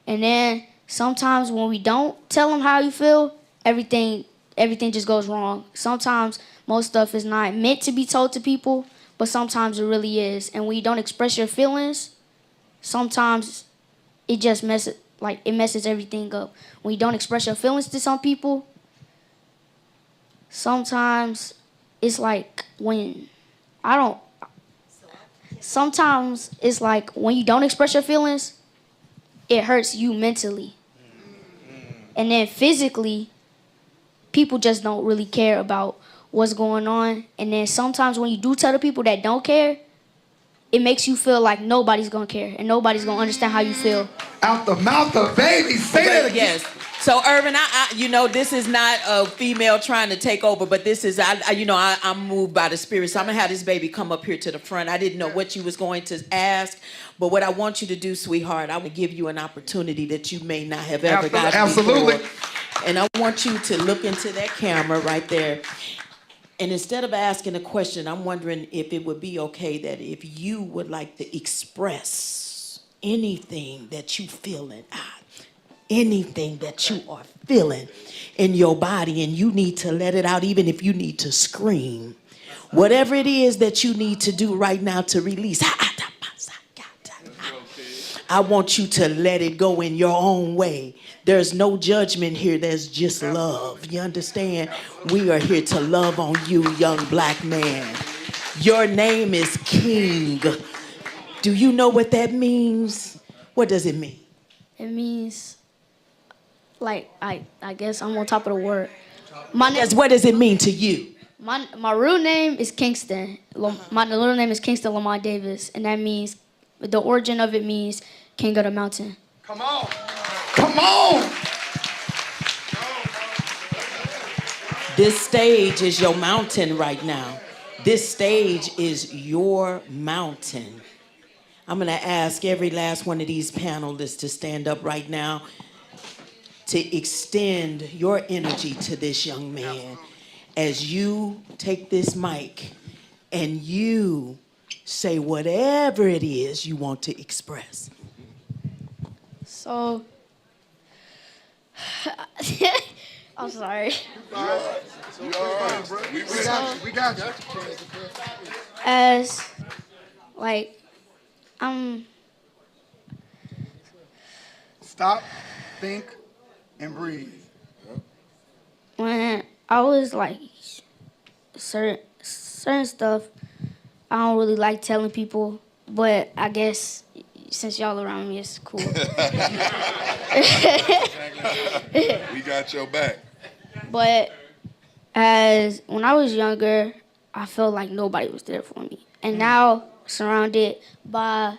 And then sometimes when we don't tell them how you feel, everything just goes wrong. Sometimes most stuff is not meant to be told to people, but sometimes it really is. And when you don't express your feelings, sometimes it just messes everything up. When you don't express your feelings to some people, sometimes it's like sometimes it's like when you don't express your feelings, it hurts you mentally. And then physically, people just don't really care about what's going on. And then sometimes when you do tell the people that don't care, it makes you feel like nobody's gonna care and nobody's gonna understand how you feel. Out the mouth of baby, say that again. Yes. So, Irvin, this is not a female trying to take over, but this is, I'm moved by the spirit. So I'm gonna have this baby come up here to the front. I didn't know what you was going to ask, but what I want you to do, sweetheart, I would give you an opportunity that you may not have ever gotten Absolutely. before. And I want you to look into that camera right there. And instead of asking a question, I'm wondering if it would be okay that if you would like to express anything that you feeling anything that you are feeling in your body, and you need to let it out, even if you need to scream. Whatever it is that you need to do right now to release, I want you to let it go in your own way. There's no judgment here. There's just love. You understand? We are here to love on you, young black man. Your name is King. Do you know what that means? What does it mean? It means, like, I guess I'm on top of the word. What does it mean to you? My real name is Kingston. My little name is Kingston Lamar Davis, and that means, the origin of it means King of the Mountain. Come on. Come on. This stage is your mountain right now. This stage is your mountain. I'm gonna ask every last one of these panelists to stand up right now to extend your energy to this young man as you take this mic and you say whatever it is you want to express. So, I'm sorry. We got you. As, Stop, think, and breathe. When I was certain stuff, I don't really like telling people, but I guess since y'all around me, it's cool. We got your back. But when I was younger, I felt like nobody was there for me. And now, surrounded by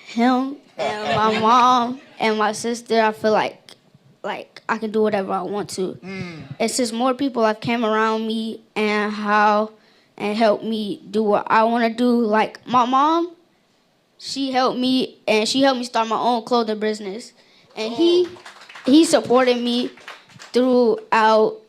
him and my mom and my sister, I feel like I can do whatever I want to. And since more people have came around me and helped me do what I want to do, like my mom, she helped me start my own clothing business. And he supported me throughout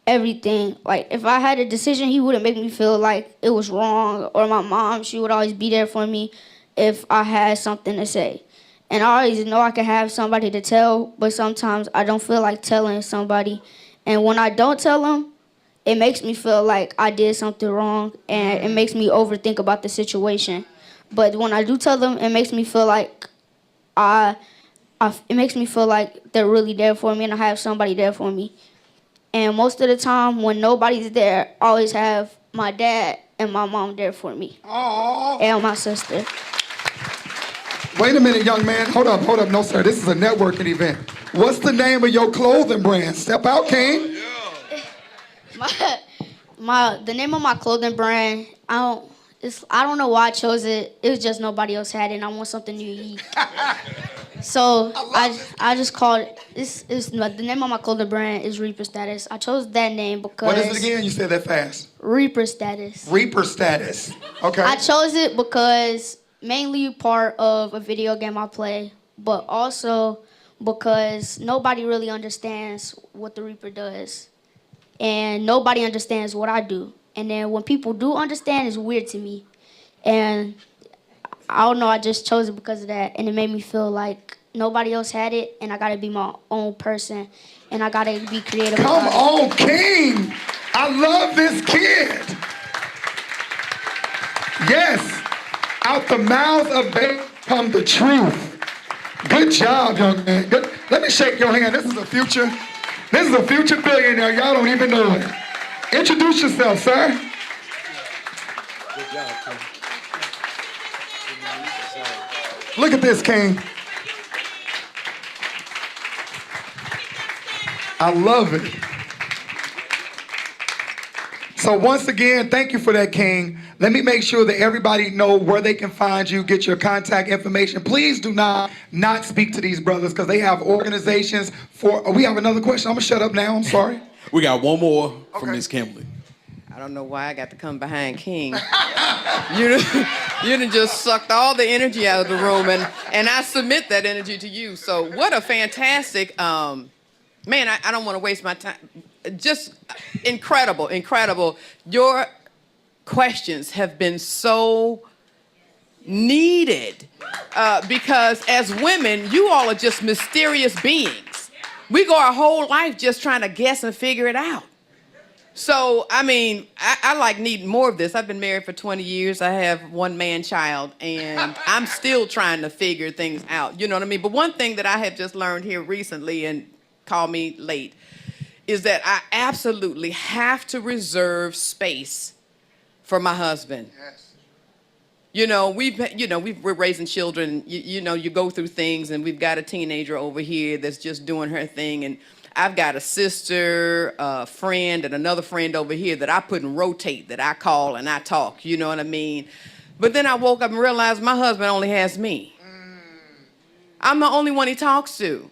everything. Like, if I had a decision, he wouldn't make me feel like it was wrong. Or my mom, she would always be there for me if I had something to say. And I always know I can have somebody to tell, but sometimes I don't feel like telling somebody. And when I don't tell them, it makes me feel like I did something wrong, and it makes me overthink about the situation. But when I do tell them, it makes me feel like it makes me feel like they're really there for me, and I have somebody there for me. And most of the time, when nobody's there, I always have my dad and my mom there for me. Aww. And my sister. Wait a minute, young man. Hold up. No, sir. This is a networking event. What's the name of your clothing brand? Step out, King. The name of my clothing brand, I don't know why I chose it. It was just nobody else had it, and I want something unique. So I just called it. The name of my clothing brand is Reaper Status. I chose that name because. What is it again? You said that fast. Reaper Status. Reaper Status. Okay. I chose it because mainly part of a video game I play, but also because nobody really understands what the Reaper does, and nobody understands what I do. And then when people do understand, it's weird to me. And I don't know, I just chose it because of that. And it made me feel like nobody else had it, and I gotta be my own person, and I gotta be creative. Come on, King! I love this kid. Yes, out the mouth of babes come the truth. Good job, young man. Good. Let me shake your hand. This is a future billionaire. Y'all don't even know it. Introduce yourself, sir. Good job, King. Look at this, King. I love it. So once again, thank you for that, King. Let me make sure that everybody know where they can find you, get your contact information. Please do not speak to these brothers because they have organizations for. Oh, we have another question. I'm gonna shut up now. I'm sorry. We got one more from Miss Kimberly. I don't know why I got to come behind King. You done just sucked all the energy out of the room, and I submit that energy to you. So what a fantastic, man, I don't want to waste my time. Just incredible. Your questions have been so needed because as women, you all are just mysterious beings. We go our whole life just trying to guess and figure it out. So, I mean, I like needing more of this. I've been married for 20 years. I have one man child, and I'm still trying to figure things out. You know what I mean? But one thing that I have just learned here recently, and call me late, is that I absolutely have to reserve space for my husband. Yes. We're raising children. You go through things, and we've got a teenager over here that's just doing her thing, and I've got a sister, a friend, and another friend over here that I put in rotate, that I call and I talk, you know what I mean? But then I woke up and realized my husband only has me. I'm the only one he talks to.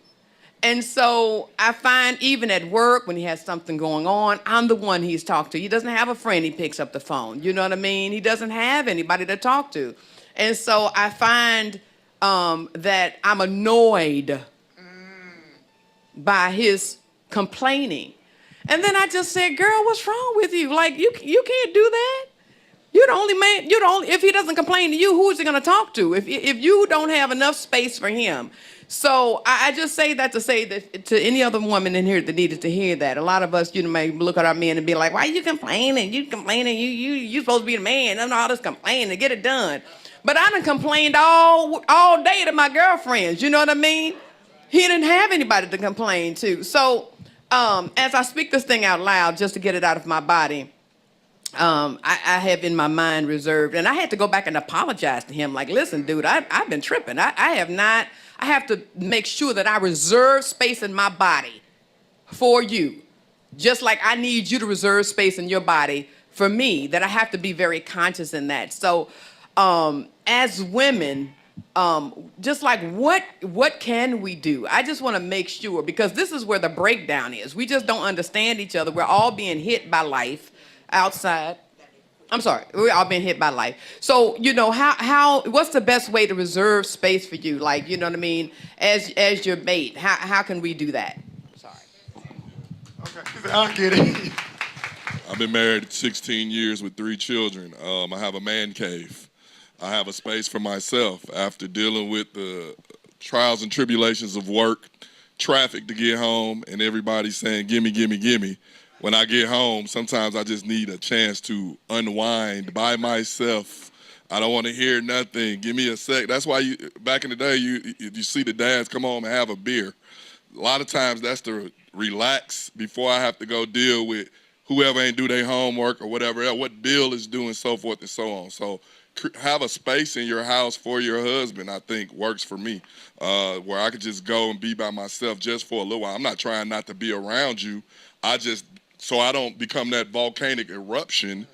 And so I find even at work, when he has something going on, I'm the one he's talked to. He doesn't have a friend he picks up the phone, you know what I mean? He doesn't have anybody to talk to. And so I find that I'm annoyed by his complaining. And then I just said, girl, what's wrong with you? Like, you can't do that. You're the only man, if he doesn't complain to you, who is he gonna talk to? If you don't have enough space for him. So I just say that to say that to any other woman in here that needed to hear that. A lot of us, may look at our men and be like, why are you complaining? You supposed to be the man, and all this complaining, get it done. But I done complained all day to my girlfriends, you know what I mean? He didn't have anybody to complain to. So as I speak this thing out loud, just to get it out of my body, I have in my mind reserved, and I had to go back and apologize to him. Like, listen, dude, I've been tripping. I have to make sure that I reserve space in my body for you. Just like I need you to reserve space in your body for me, that I have to be very conscious in that. So as women, just like what can we do? I just want to make sure, because this is where the breakdown is. We just don't understand each other. We're all being hit by life outside. I'm sorry, we're all being hit by life. So, what's the best way to reserve space for you? Like, you know what I mean? As your mate, how can we do that? Sorry. Okay, I'll get it. I've been married 16 years with 3 children. I have a man cave. I have a space for myself after dealing with the trials and tribulations of work, traffic to get home, and everybody saying, gimme, gimme, gimme. when I get home, sometimes I just need a chance to unwind by myself. I don't want to hear nothing. Give me a sec. That's why back in the day, you see the dads come home and have a beer. A lot of times that's to relax before I have to go deal with whoever ain't do their homework or whatever else, what Bill is doing, so forth and so on. So have a space in your house for your husband, I think, works for me, where I could just go and be by myself just for a little while. I'm not trying not to be around you. So I don't become that volcanic eruption,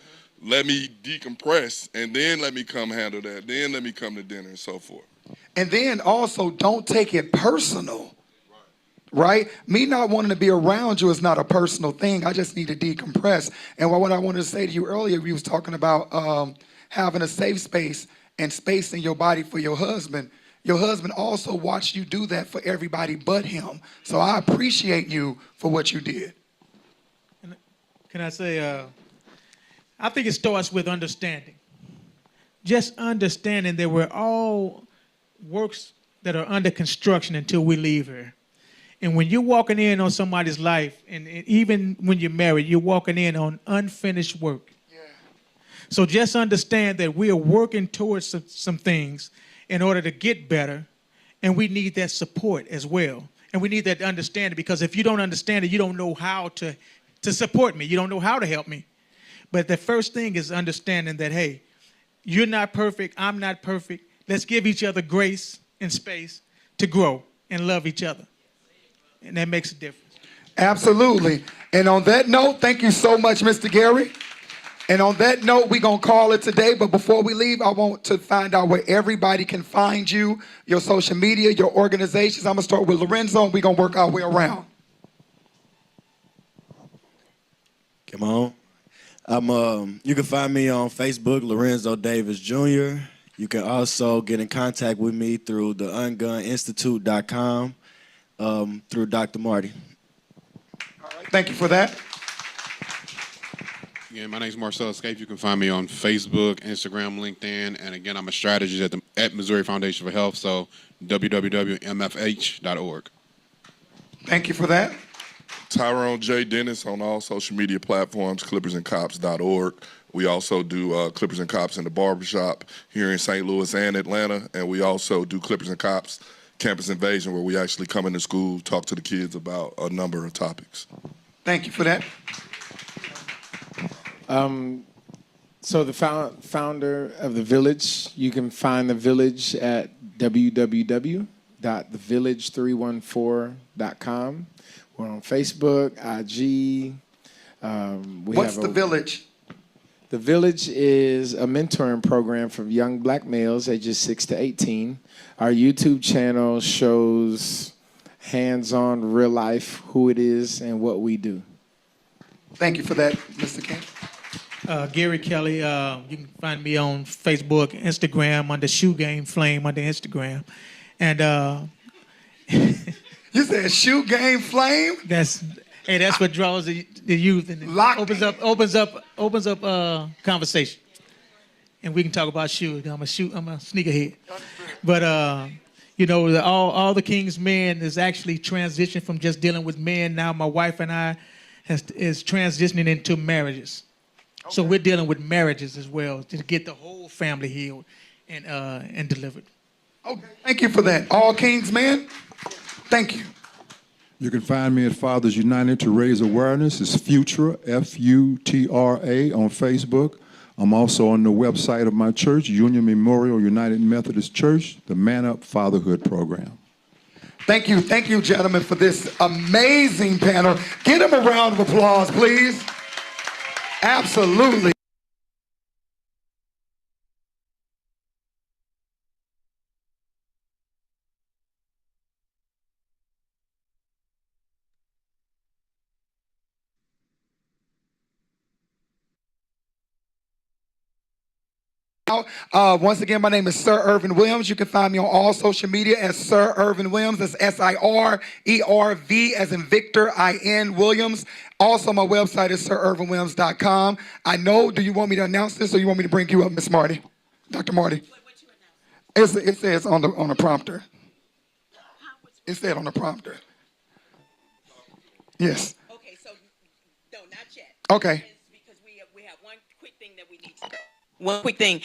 let me decompress, and then let me come handle that. Then let me come to dinner and so forth. And then also, don't take it personal. Right? Me not wanting to be around you is not a personal thing. I just need to decompress. And what I wanted to say to you earlier, we was talking about having a safe space and space in your body for your husband. Your husband also watched you do that for everybody but him. So I appreciate you for what you did. Can I say, I think it starts with understanding. Just understanding that we're all works that are under construction until we leave here. And when you're walking in on somebody's life, and even when you're married, you're walking in on unfinished work. Yeah. So just understand that we are working towards some things in order to get better, and we need that support as well. And we need that understanding, because if you don't understand it, you don't know how to support me. You don't know how to help me. But the first thing is understanding that, hey, you're not perfect, I'm not perfect. Let's give each other grace and space to grow and love each other. And that makes a difference. Absolutely. And on that note, thank you so much, Mr. Gary. And on that note, we're going to call it today. But before we leave, I want to find out where everybody can find you, your social media, your organizations. I'm going to start with Lorenzo, and we're going to work our way around. Come on. You can find me on Facebook, Lorenzo Davis Jr. You can also get in contact with me through the UnGUNinstitute.com. Through Dr. Marty. All right, thank you for that. Again, my name is Marcel Escape. You can find me on Facebook, Instagram, LinkedIn, and again, I'm a strategist at Missouri Foundation for Health, so www.mfh.org. Thank you for that. Tyrone J. Dennis on all social media platforms, clippersandcops.org. We also do Clippers and Cops in the barbershop here in St. Louis and Atlanta, and we also do Clippers and Cops Campus Invasion, where we actually come into school, talk to the kids about a number of topics. Thank you for that. So the founder of The Village, you can find The Village at www.thevillage314.com. We're on Facebook, IG. What's The Village? The Village is a mentoring program for young black males ages 6 to 18. Our YouTube channel shows hands-on, real life, who it is and what we do. Thank you for that, Mr. King. Gary Kelly, you can find me on Facebook, Instagram, under Shoe Game Flame under Instagram. And you said Shoe Game Flame? That's what draws the youth and opens up conversation. And we can talk about shoes. I'm a sneakerhead. But all the King's men is actually transitioned from just dealing with men. Now my wife and I is transitioning into marriages. Okay. So we're dealing with marriages as well to get the whole family healed and delivered. Okay, thank you for that. All King's men, thank you. You can find me at Fathers United to Raise Awareness. It's Futura, F-U-T-R-A, on Facebook. I'm also on the website of my church, Union Memorial United Methodist Church, the Man Up Fatherhood Program. Thank you, gentlemen, for this amazing panel. Give them a round of applause, please. Absolutely. Once again, my name is Sir Irvin Williams. You can find me on all social media as Sir Irvin Williams. That's S-I-R-E-R-V as in Victor, I-N Williams. Also, my website is SirIrvinWilliams.com. Do you want me to announce this or you want me to bring you up, Miss Marty? Dr. Marty? It says on the prompter. It said on the prompter. Yes. Okay, so no, not Okay. One quick thing.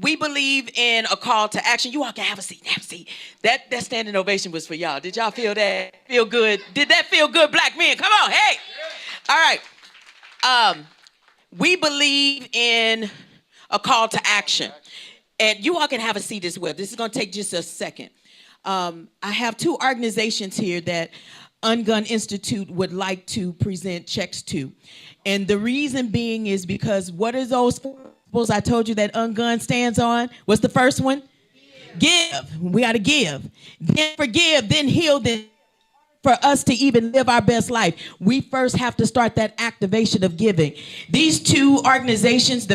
We believe in a call to action. You all can have a seat. Have a seat. That standing ovation was for y'all. Did y'all feel that? Feel good? Did that feel good, black men? Come on, hey. All right. We believe in a call to action. And you all can have a seat as well. This is going to take just a second. I have two organizations here that UnGUN Institute would like to present checks to. And the reason being is because what are those principles I told you that UnGUN stands on? What's the first one? Give. We got to give. Then forgive, then heal, then for us to even live our best life, we first have to start that activation of giving. These two organizations,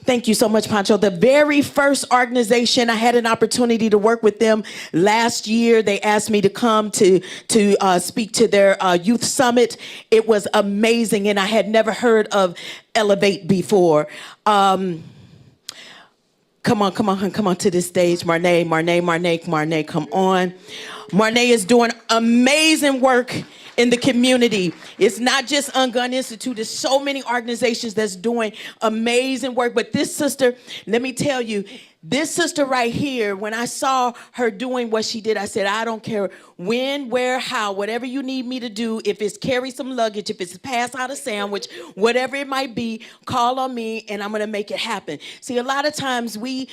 thank you so much, Pancho. The very first organization, I had an opportunity to work with them last year. They asked me to come to speak to their youth summit. It was amazing, and I had never heard of Elevate before. Come on to this stage. Marnay, come on. Marnay is doing amazing work in the community. It's not just UnGUN Institute. There's so many organizations that's doing amazing work. But this sister, let me tell you, this sister right here, when I saw her doing what she did, I said, I don't care when, where, how, whatever you need me to do, if it's carry some luggage, if it's pass out a sandwich, whatever it might be, call on me and I'm going to make it happen. See, a lot of times we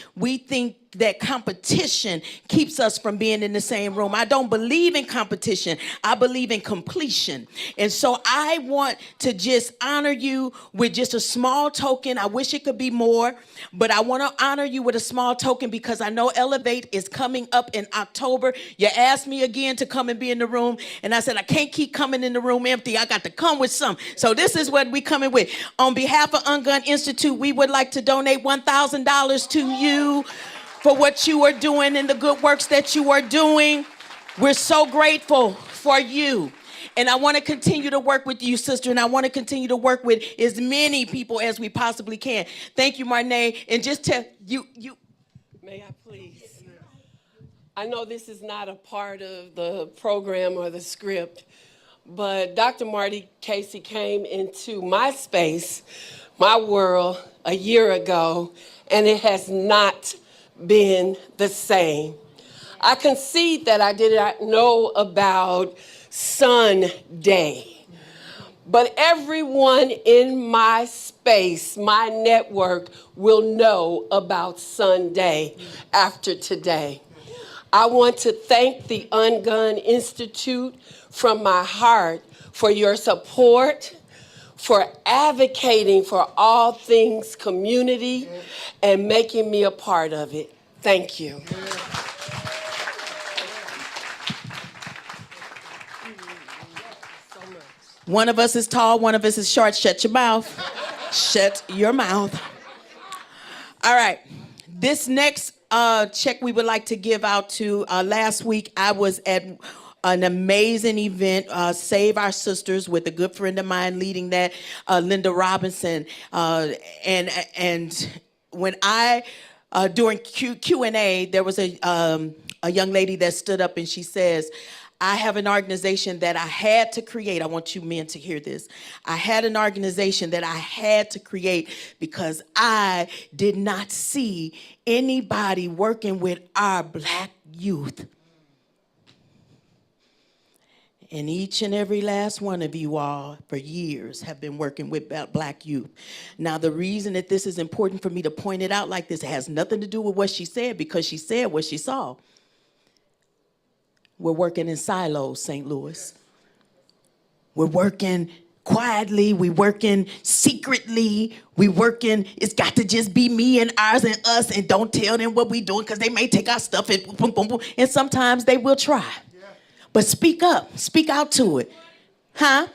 think that competition keeps us from being in the same room. I don't believe in competition. I believe in completion. And so I want to just honor you with just a small token. I wish it could be more, but I want to honor you with a small token because I know Elevate is coming up in October. You asked me again to come and be in the room, and I said, I can't keep coming in the room empty. I got to come with some. So this is what we coming with. On behalf of UnGUN Institute, we would like to donate $1,000 to you for what you are doing and the good works that you are doing. We're so grateful for you. And I want to continue to work with you, sister, and I want to continue to work with as many people as we possibly can. Thank you, Marnay. And just tell you. May I please? I know this is not a part of the program or the script, but Dr. Marty K came into my space, my world, a year ago, and it has not been the same. I concede that I did not know about Sunday, but everyone in my space, my network, will know about Sunday after today. I want to thank the UnGUN Institute from my heart for your support, for advocating for all things community and making me a part of it. Thank you. One of us is tall, one of us is short. Shut your mouth. Shut your mouth. All right. This next check we would like to give out to, last week I was at an amazing event, Save Our Sisters, with a good friend of mine leading that, Linda Robinson. And when I, during Q&A, there was a young lady that stood up and she says, I have an organization that I had to create. I want you men to hear this. I had an organization that I had to create because I did not see anybody working with our black youth. And each and every last one of you all for years have been working with black youth. Now, the reason that this is important for me to point it out like this, it has nothing to do with what she said, because she said what she saw. We're working in silos, St. Louis. We're working quietly. We're working secretly. We're working, it's got to just be me and ours and us, and don't tell them what we're doing because they may take our stuff and boom, boom, boom. And sometimes they will try. But speak up, speak out to it. Huh?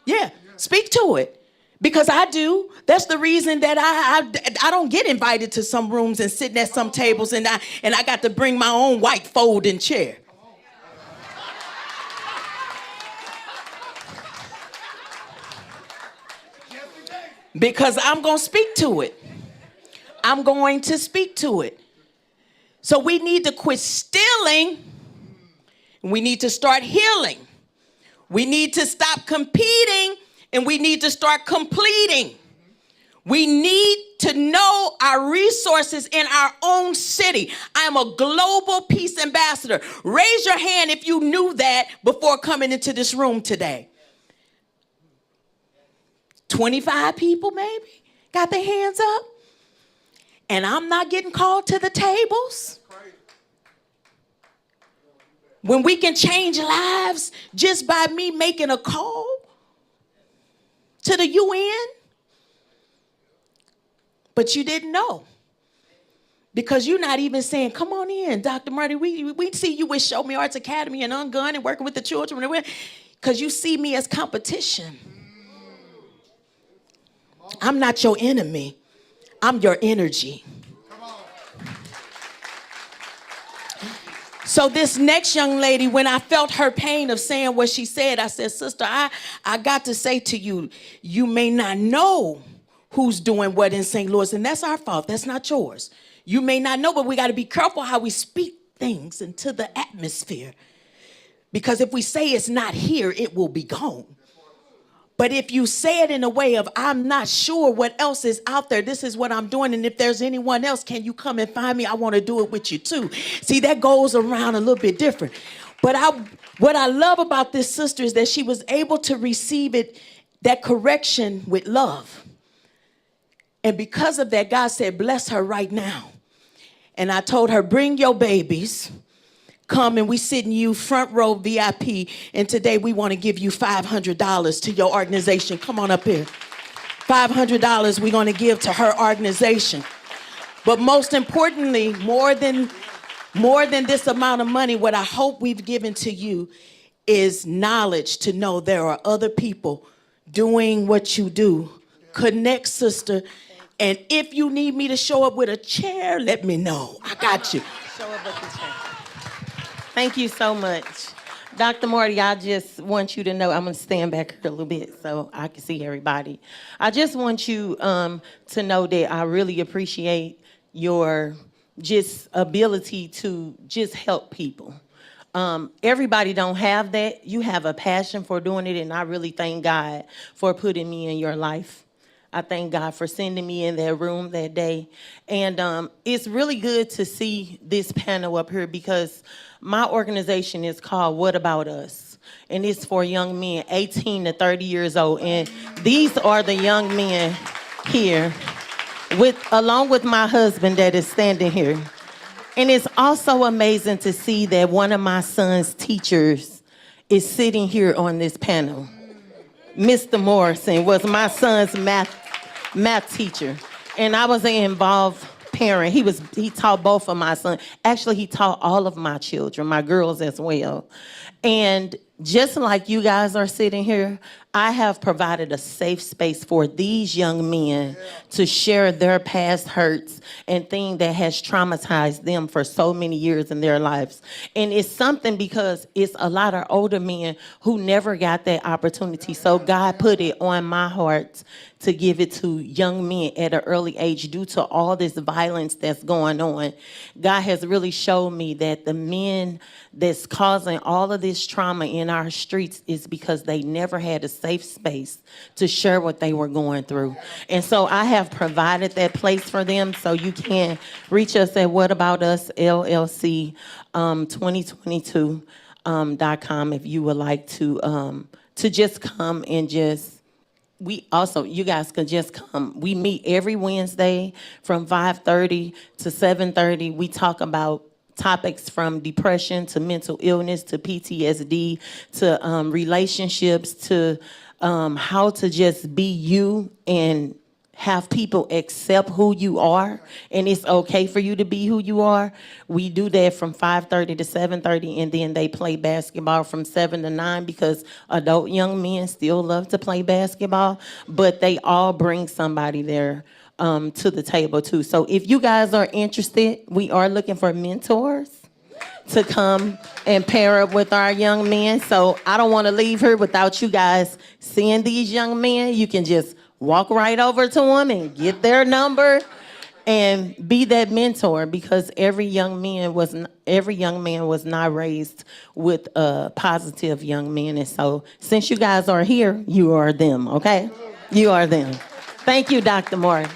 Yeah, speak to it. Because I do. That's the reason that I don't get invited to some rooms and sitting at some tables and I got to bring my own white folding chair. Because I'm going to speak to it. I'm going to speak to it. So we need to quit stealing. We need to start healing. We need to stop competing and we need to start completing. We need to know our resources in our own city. I am a global peace ambassador. Raise your hand if you knew that before coming into this room today. 25 people maybe got their hands up. And I'm not getting called to the tables. When we can change lives just by me making a call to the UN. But you didn't know. Because you're not even saying, come on in, Dr. Marty. We see you with Show Me Arts Academy and UnGUN and working with the children. Because you see me as competition. I'm not your enemy. I'm your energy. So this next young lady, when I felt her pain of saying what she said, I said, sister, I got to say to you, you may not know who's doing what in St. Louis, and that's our fault. That's not yours. You may not know, but we got to be careful how we speak things into the atmosphere. Because if we say it's not here, it will be gone. But if you say it in a way of, I'm not sure what else is out there, this is what I'm doing, and if there's anyone else, can you come and find me? I want to do it with you too. See, that goes around a little bit different. But what I love about this sister is that she was able to receive it, that correction with love. And because of that, God said, bless her right now. And I told her, bring your babies. Come and we sitting you front row VIP. And today we want to give you $500 to your organization. Come on up here. $500 we're going to give to her organization. But most importantly, more than this amount of money, what I hope we've given to you is knowledge to know there are other people doing what you do. Connect, sister. And if you need me to show up with a chair, let me know. I got you. Show up with the chair. Thank you so much. Dr. Marty, I just want you to know, I'm going to stand back here a little bit so I can see everybody. I just want you to know that I really appreciate your just ability to just help people. Everybody don't have that. You have a passion for doing it, and I really thank God for putting me in your life. I thank God for sending me in that room that day. And it's really good to see this panel up here because my organization is called What About Us? And it's for young men 18 to 30 years old. And these are the young men here, along with my husband that is standing here. And it's also amazing to see that one of my son's teachers is sitting here on this panel. Mr. Morrison was my son's math teacher, and I was an involved parent. He taught both of my sons. Actually, he taught all of my children, my girls as well. And just like you guys are sitting here, I have provided a safe space for these young men to share their past hurts and things that has traumatized them for so many years in their lives. And it's something because it's a lot of older men who never got that opportunity. So God put it on my heart to give it to young men at an early age due to all this violence that's going on. God has really showed me that the men that's causing all of this trauma in our streets is because they never had a safe space to share what they were going through. And so I have provided that place for them. So you can reach us at whataboutusllc2022.com if you would like to just come and just, you guys can just come. We meet every Wednesday from 5:30 to 7:30. We talk about topics from depression to mental illness to PTSD to relationships to how to just be you and have people accept who you are, and it's okay for you to be who you are. We do that from 5:30 to 7:30, and then they play basketball from 7 to 9 because adult young men still love to play basketball, but they all bring somebody there to the table too. So if you guys are interested, we are looking for mentors to come and pair up with our young men. So I don't want to leave here without you guys seeing these young men. You can just walk right over to them and get their number and be that mentor, because every young man was not raised with positive young men. And so since you guys are here, you are them, okay? You are them. Thank you, Dr. Morrison.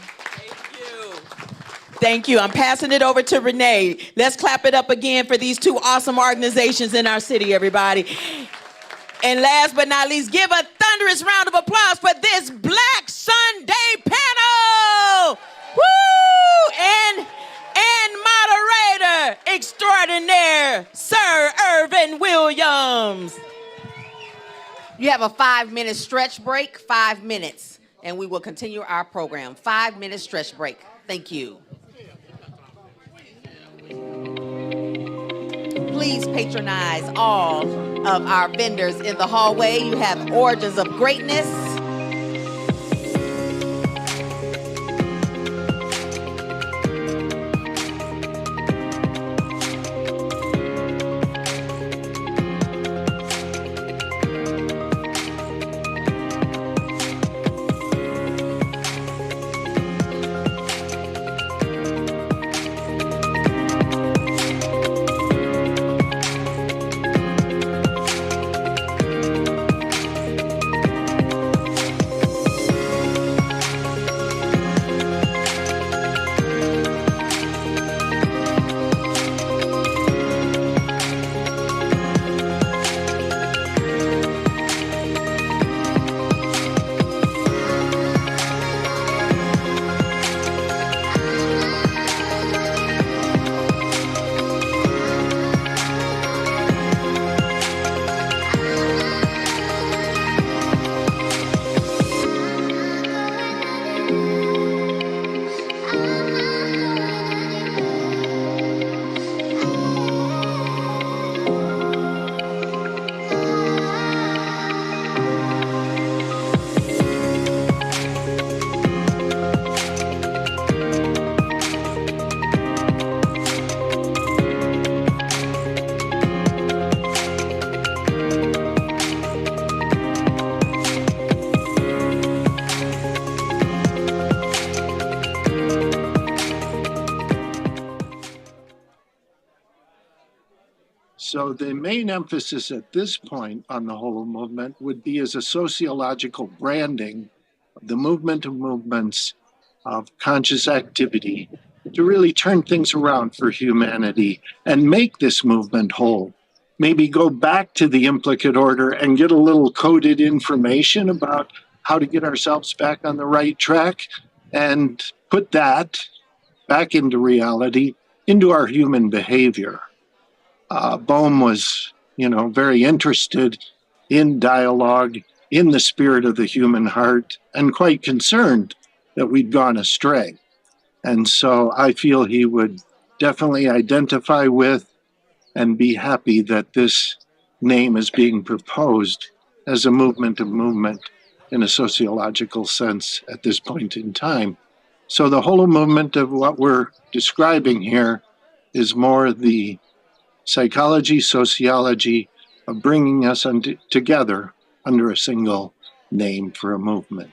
Thank you. I'm passing it over to Renee. Let's clap it up again for these two awesome organizations in our city, everybody. And last but not least, give a thunderous round of applause for this BlackSONday panel. Woo! And moderator extraordinaire, Sir Irvin Williams. You have a 5-minute stretch break, 5 minutes, and we will continue our program. 5-minute stretch break. Thank you. Please patronize all of our vendors in the hallway. You have Origins of Greatness. So the main emphasis at this point on the whole movement would be as a sociological branding of the movement of movements of conscious activity to really turn things around for humanity and make this movement whole. Maybe go back to the implicate order and get a little coded information about how to get ourselves back on the right track and put that back into reality, into our human behavior. Bohm was, very interested in dialogue, in the spirit of the human heart, and quite concerned that we'd gone astray. And so I feel he would definitely identify with and be happy that this name is being proposed as a movement of movement in a sociological sense at this point in time. So the whole movement of what we're describing here is more the psychology, sociology of bringing us together under a single name for a movement.